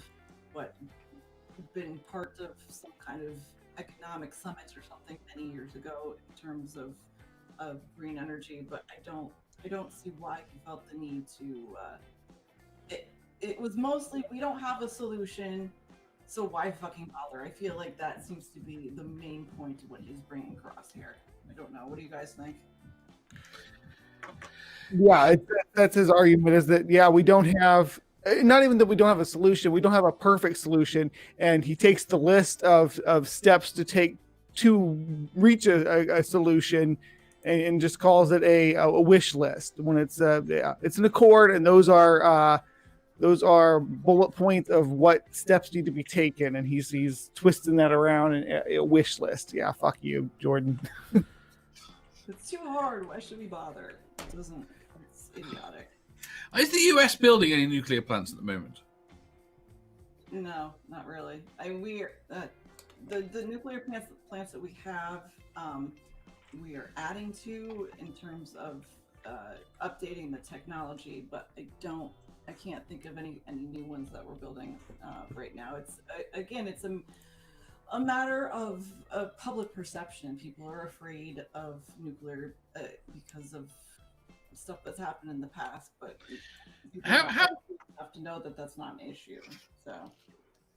been part of some kind of economic summit or something many years ago in terms of green energy, but I don't see why he felt the need to. It was mostly, we don't have a solution, so why fucking bother? I feel like that seems to be the main point of what he's bringing across here. I don't know. What do you guys think? Yeah, that's his argument, is that, yeah, we don't have, not even that we don't have a solution, we don't have a perfect solution. And he takes the list of steps to take to reach a solution and just calls it a wish list, when it's an accord, and those are bullet points of what steps need to be taken. And he's twisting that around in a wish list. Yeah, fuck you, Jordan. It's too hard. Why should we bother? It's idiotic. Is the US building any nuclear plants at the moment? No, not really. The nuclear plants that we have, we are adding to in terms of updating the technology, but I can't think of any new ones that we're building right now. It's a matter of public perception. People are afraid of nuclear because of stuff that's happened in the past, but people have to know that that's not an issue. So,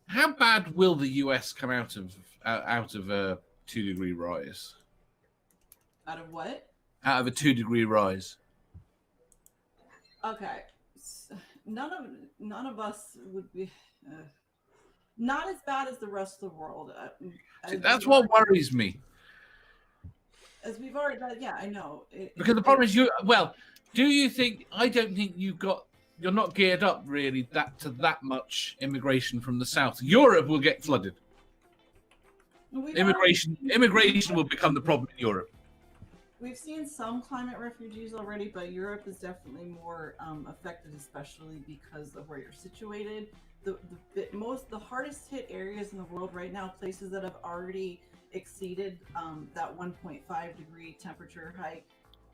how bad will the US come out of a 2-degree rise? Out of what? Out of a 2-degree rise. Okay, none of us would be not as bad as the rest of the world. See, that's what worries me. As we've already, yeah, I know. Because the problem is, do you think? I don't think you're not geared up really that much immigration from the south. Europe will get flooded. Immigration will become the problem in Europe. We've seen some climate refugees already, but Europe is definitely more affected, especially because of where you're situated. The hardest hit areas in the world right now, places that have already exceeded that 1.5 degree temperature hike,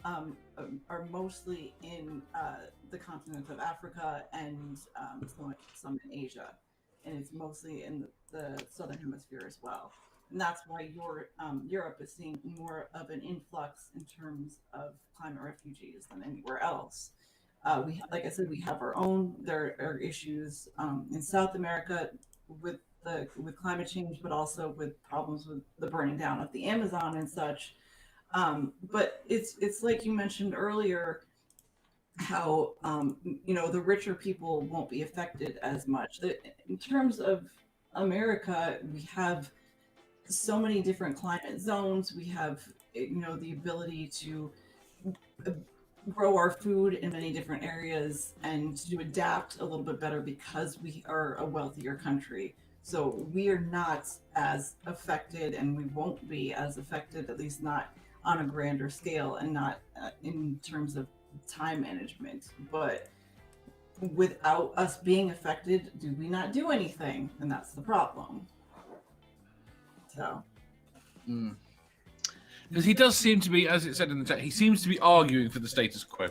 are mostly in the continent of Africa and some in Asia, and it's mostly in the southern hemisphere as well. And that's why Europe is seeing more of an influx in terms of climate refugees than anywhere else. Like I said, we have our own. There are issues in South America with climate change, but also with problems with the burning down of the Amazon and such. But it's like you mentioned earlier, how the richer people won't be affected as much. In terms of America, we have so many different climate zones. We have the ability to grow our food in many different areas and to adapt a little bit better because we are a wealthier country. So we are not as affected, and we won't be as affected, at least not on a grander scale, and not in terms of time management. But without us being affected, do we not do anything? And that's the problem. So. Because he does seem to be, as it said in the text, he seems to be arguing for the status quo.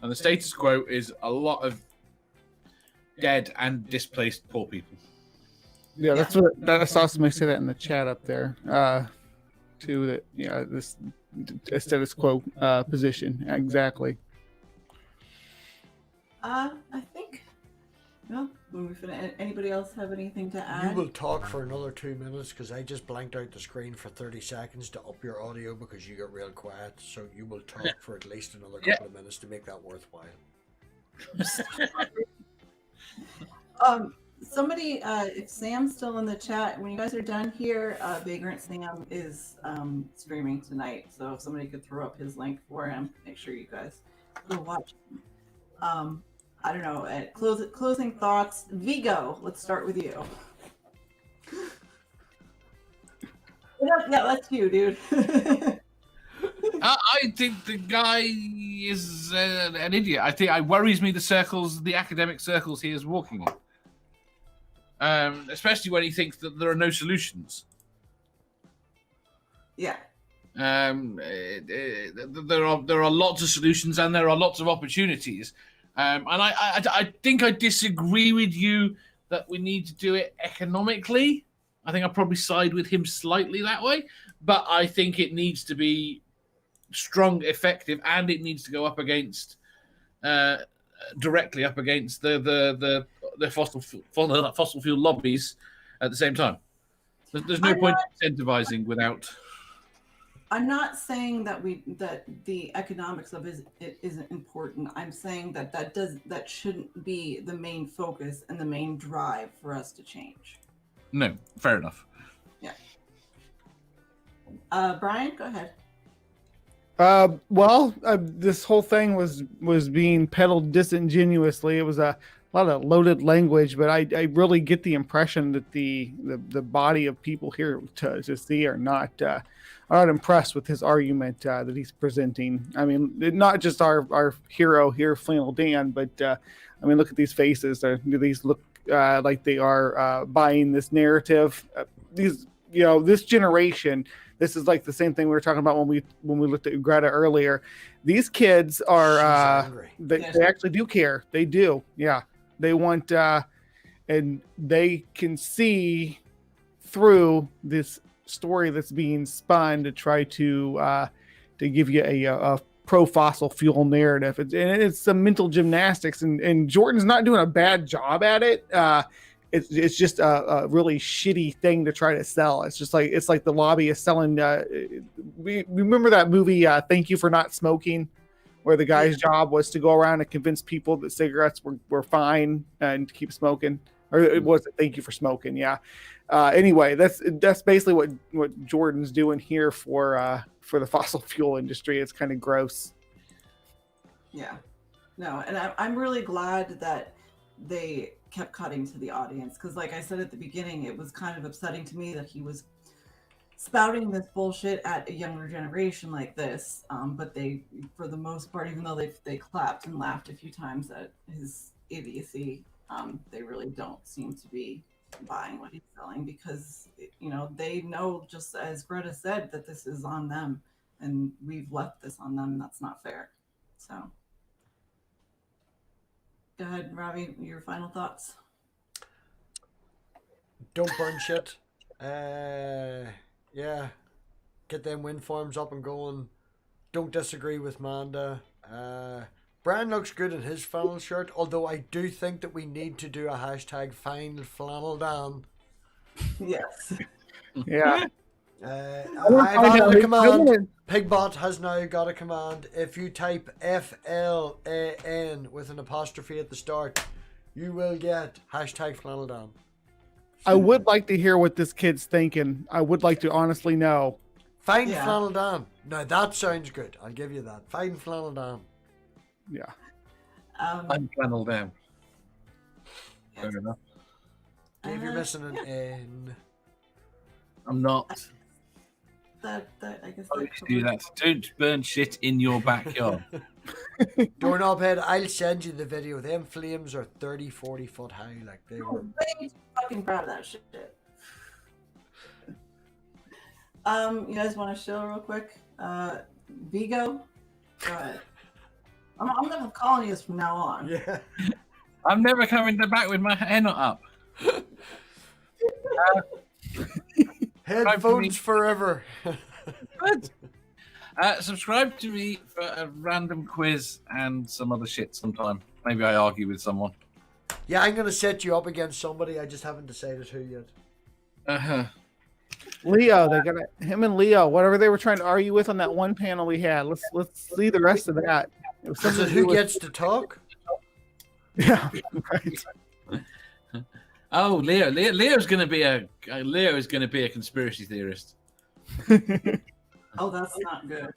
And the status quo is a lot of dead and displaced poor people. Yeah, I saw somebody say that in the chat up there, too, that, this status quo position. Exactly. I think, when we finish, anybody else have anything to add? You will talk for another 2 minutes because I just blanked out the screen for 30 seconds to up your audio because you got real quiet. So you will talk for at least another couple of minutes to make that worthwhile. Somebody, if Sam's still in the chat, when you guys are done here, Vagrant Sam is streaming tonight. So if somebody could throw up his link for him, make sure you guys go watch him. I don't know. Closing thoughts. Vigo, let's start with you. Yeah, that's you, dude. I think the guy is an idiot. I think it worries me the academic circles he is walking in, especially when he thinks that there are no solutions. Yeah. There are lots of solutions and there are lots of opportunities, and I think I disagree with you that we need to do it economically. I think I probably side with him slightly that way, but I think it needs to be strong, effective, and it needs to go up against directly up against the fossil fuel lobbies at the same time. There's no point incentivizing without. I'm not saying that the economics of it isn't important. I'm saying that shouldn't be the main focus and the main drive for us to change. No, fair enough. Yeah. Brian, go ahead. This whole thing was being peddled disingenuously. It was a lot of loaded language, but I really get the impression that the body of people here to see are not impressed with his argument that he's presenting. I mean, not just our hero here, Flannel Dan, but I mean, look at these faces. Do these look like they are buying this narrative? This generation. This is like the same thing we were talking about when we looked at Greta earlier. These kids are they actually do care. They do, yeah. They want and they can see through this story that's being spun to try to give you a pro fossil fuel narrative. It's some mental gymnastics, and Jordan's not doing a bad job at it. It's just a really shitty thing to try to sell. It's like the lobbyist selling. We remember that movie, Thank You for Not Smoking, where the guy's job was to go around and convince people that cigarettes were fine and to keep smoking. Or it was Thank You for Smoking, yeah. Anyway, that's basically what Jordan's doing here for the fossil fuel industry. It's kind of gross. Yeah, no, and I'm really glad that they kept cutting to the audience, because like I said at the beginning, it was kind of upsetting to me that he was spouting this bullshit at a younger generation like this, but they, for the most part, even though they clapped and laughed a few times at his idiocy, they really don't seem to be buying what he's selling, because they know, just as Greta said, that this is on them, and we've left this on them, and that's not fair. So go ahead, Robbie, your final thoughts. Don't burn shit. Yeah. Get them wind farms up and going. Don't disagree with Manda. Brian looks good in his flannel shirt, although I do think that we need to do a hashtag find flannel Dan. Yes. Yeah. I've added a command. Pigbot has now got a command. If you type FLAN with an apostrophe at the start, you will get hashtag flannel Dan. I would like to hear what this kid's thinking. I would like to honestly know. Find flannel Dan. Now that sounds good. I'll give you that. Find flannel Dan. Yeah. I'm flannel Dan. Fair enough. Dave, you're missing an N. I'm not. I guess Do that. Don't burn shit in your backyard. Doorknob head, I'll send you the video. Them flames are 30, 40 foot high. Like they were. I'm fucking proud of that shit. You guys want to chill real quick? Vigo? Go ahead. I'm gonna call you from now on. Yeah. I'm never coming back with my hair not up. Headphones forever. Good. Subscribe to me for a random quiz and some other shit sometime. Maybe I argue with someone. Yeah, I'm gonna set you up against somebody. I just haven't decided who yet. Leo, they're gonna him and Leo, whatever they were trying to argue with on that one panel we had. Let's see the rest of that. It was Is it who gets to talk? Yeah, right. Oh, Leo's gonna be Leo is gonna be a conspiracy theorist. Oh, that's not good.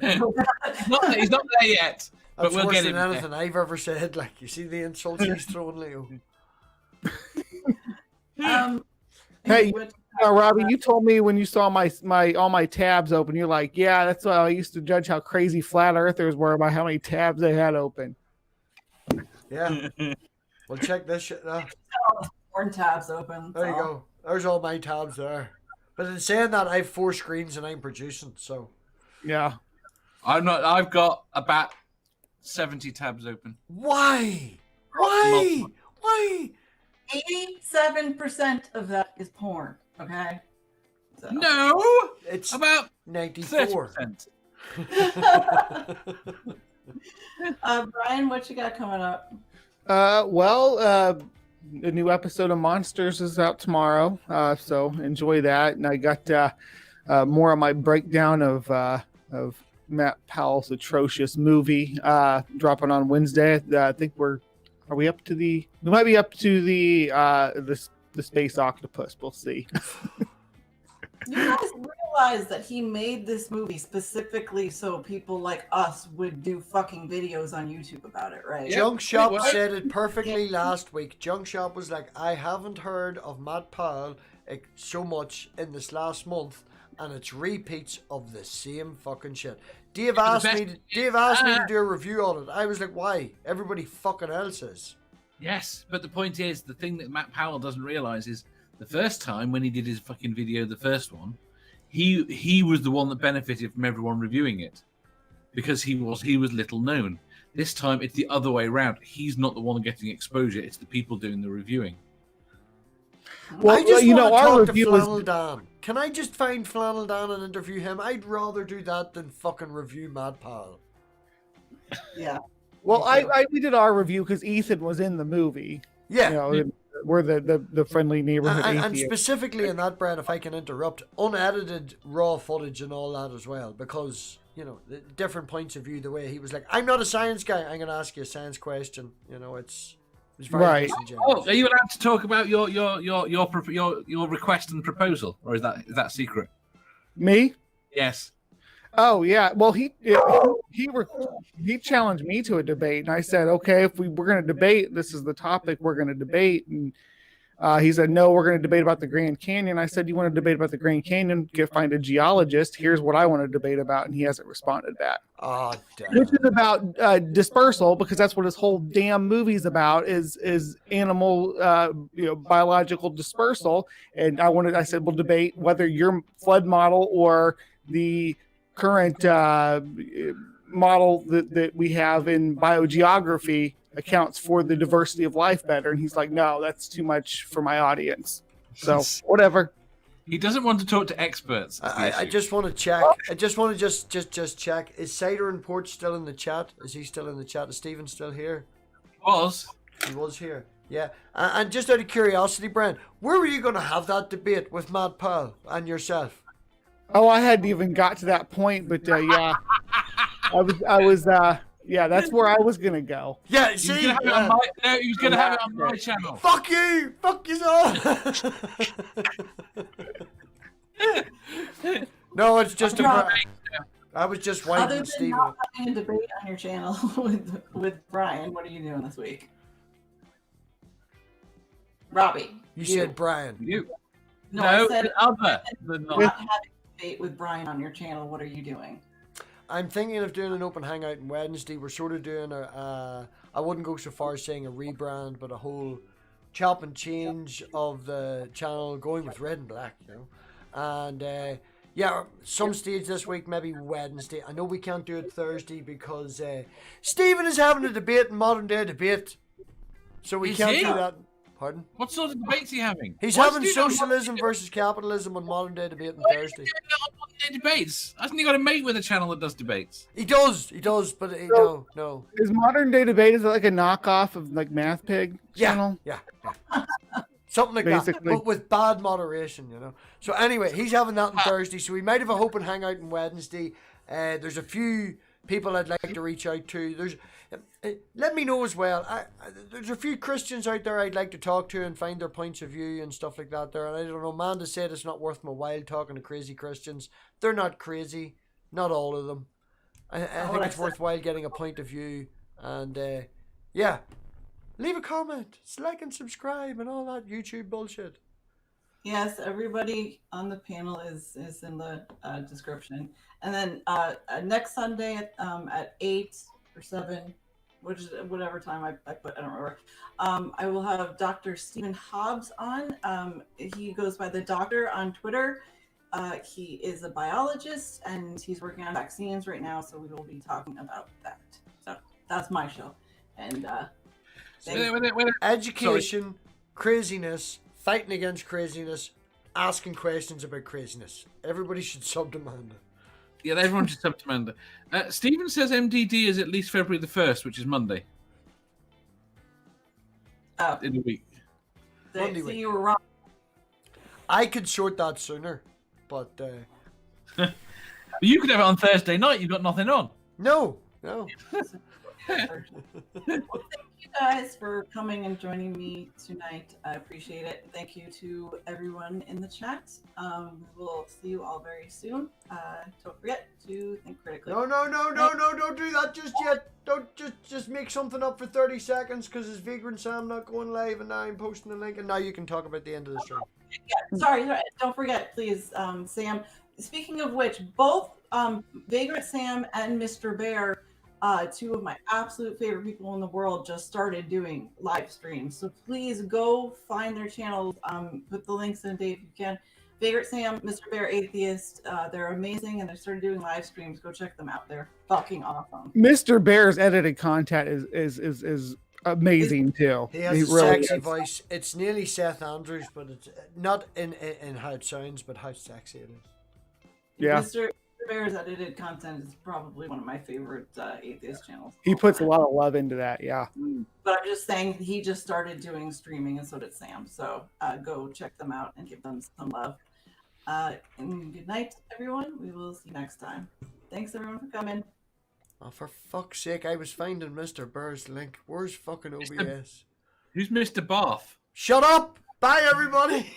He's not there yet. But That's we'll worse get than him anything I've ever said. Like, you see the insults he's throwing, Leo. Hey, Robbie, you told me when you saw my all my tabs open, you're like, yeah, that's why I used to judge how crazy flat earthers were by how many tabs they had open. Yeah. Well, check this shit out. Porn tabs open. There you go. There's all my tabs there. But in saying that, I have 4 screens and I'm producing, so. Yeah. I've got about 70 tabs open. Why? Why? Why? 87% of that is porn. Okay. So. No, It's about 94. 30%. Brian, what you got coming up? A new episode of Monsters is out tomorrow, so enjoy that. And I got more of my breakdown of Matt Powell's atrocious movie dropping on Wednesday. I think we might be up to the space octopus. We'll see. You guys realize that he made this movie specifically so people like us would do fucking videos on YouTube about it, right? Yeah. JunkShop said it perfectly last week. JunkShop was like, I haven't heard of Matt Powell so much in this last month, and it's repeats of the same fucking shit. Dave asked me to do a review on it. I was like, why? Everybody fucking else is. Yes, but the point is, the thing that Matt Powell doesn't realize is the first time when he did his fucking video, the first one, he was the one that benefited from everyone reviewing it because he was little known. This time it's the other way around. He's not the one getting exposure; it's the people doing the reviewing. Well, I just want to our talk to review Flannel Dan. Can I just find Flannel Dan and interview him? I'd rather do that than fucking review Matt Powell. Yeah. Well, we did our review because Ethan was in the movie. Yeah. We're the friendly neighborhood and atheist. specifically in that, Brad, if I can interrupt, unedited raw footage and all that as well, because the different points of view. The way he was like, "I'm not a science guy. I'm going to ask you a science question." It's very right. Oh, are you allowed to talk about your request and proposal, or is that secret? Me? Yes. Oh yeah. Well, he challenged me to a debate, and I said, okay, if we're going to debate, this is the topic we're going to debate. And he said, no, we're going to debate about the Grand Canyon. I said, you want to debate about the Grand Canyon? Find a geologist. Here's what I want to debate about, and he hasn't responded back. Oh, damn. Which is about dispersal, because that's what his whole damn movie's about is animal biological dispersal. And I said, we'll debate whether your flood model or the current model that we have in biogeography accounts for the diversity of life better. And he's like, no, that's too much for my audience. So whatever. He doesn't want to talk to experts. I just want to check. I just want to just check. Is Cider and Port still in the chat? Is he still in the chat? Is Stephen still here? He was here. Yeah. And just out of curiosity, Brian, where were you going to have that debate with Matt Powell and yourself? Oh, I hadn't even got to that point, but yeah, I was yeah, that's where I was gonna go. Yeah, see, he was gonna have it on my channel. Fuck you, fuck you all. No, it's just I was just waiting. Other than Stephen. not having a debate on your channel with Brian, what are you doing this week? Robbie. You said Brian. No, I said other than not having a debate with Brian on your channel. What are you doing? I'm thinking of doing an open hangout on Wednesday. We're sort of doing I wouldn't go so far as saying a rebrand, but a whole chop and change of the channel, going with red and black, And yeah, some stage this week, maybe Wednesday. I know we can't do it Thursday because Stephen is having a debate in Modern Day Debate, so we can't do that. Pardon? What sort of debates are you having? He's having socialism versus capitalism on Modern Day Debate on Thursday. Modern Day Debates? Hasn't he got a mate with a channel that does debates? He does, but no. Is Modern Day Debate, is it like a knockoff of like MathPig channel? Yeah. Something like Basically. that, but with bad moderation, So anyway, he's having that on Thursday, so we might have a open hangout on Wednesday. There's a few people I'd like to reach out to. Let me know as well. There's a few Christians out there I'd like to talk to and find their points of view and stuff like that there. And I don't know, Amanda said it's not worth my while talking to crazy Christians. They're not crazy, not all of them. I think it's worthwhile getting a point of view. And yeah, leave a comment, like and subscribe and all that YouTube bullshit. Yes, everybody on the panel is in the description. And then next Sunday at 8 or 7, which is whatever time I put, I don't remember. I will have Dr. Stephen Hobbs on. He goes by the Doctor on Twitter. He is a biologist and he's working on vaccines right now, so we will be talking about that. So that's my show. And education, craziness, fighting against craziness, asking questions about craziness. Everybody should sub to Amanda. Yeah, everyone should sub to Amanda. Stephen says MDD is at least February the 1st, which is Monday. In a week. Monday so week. you were wrong. I could sort that sooner, but You could have it on Thursday night. You've got nothing on. no. Well, thank you guys for coming and joining me tonight. I appreciate it. Thank you to everyone in the chat. We'll see you all very soon. Don't forget to think critically. No, don't do that just yet. Don't just make something up for 30 seconds because it's Vagrant Sam not going live and now I'm posting the link and now you can talk about the end of the stream. Yeah, sorry, don't forget, please, Sam. Speaking of which, both Vagrant Sam and Mr. Bear, two of my absolute favorite people in the world, just started doing live streams. So please go find their channels. Put the links in, Dave, if you can. Vagrant Sam, Mr. Bear Atheist, they're amazing and they started doing live streams. Go check them out. They're fucking awesome. Mr. Bear's edited content is amazing too. He has a really sexy is. voice. It's nearly Seth Andrews, but it's not in how it sounds, but how sexy it is. Yeah. Mr. Bear's edited content is probably one of my favorite atheist channels. He puts a lot of love into that. Yeah. But I'm just saying he just started doing streaming and so did Sam. So go check them out and give them some love. And good night, everyone. We will see you next time. Thanks, everyone, for coming. Oh, for fuck's sake, I was finding Mr. Bear's link. Where's fucking OBS? Who's Mr. Bath? Shut up! Bye, everybody!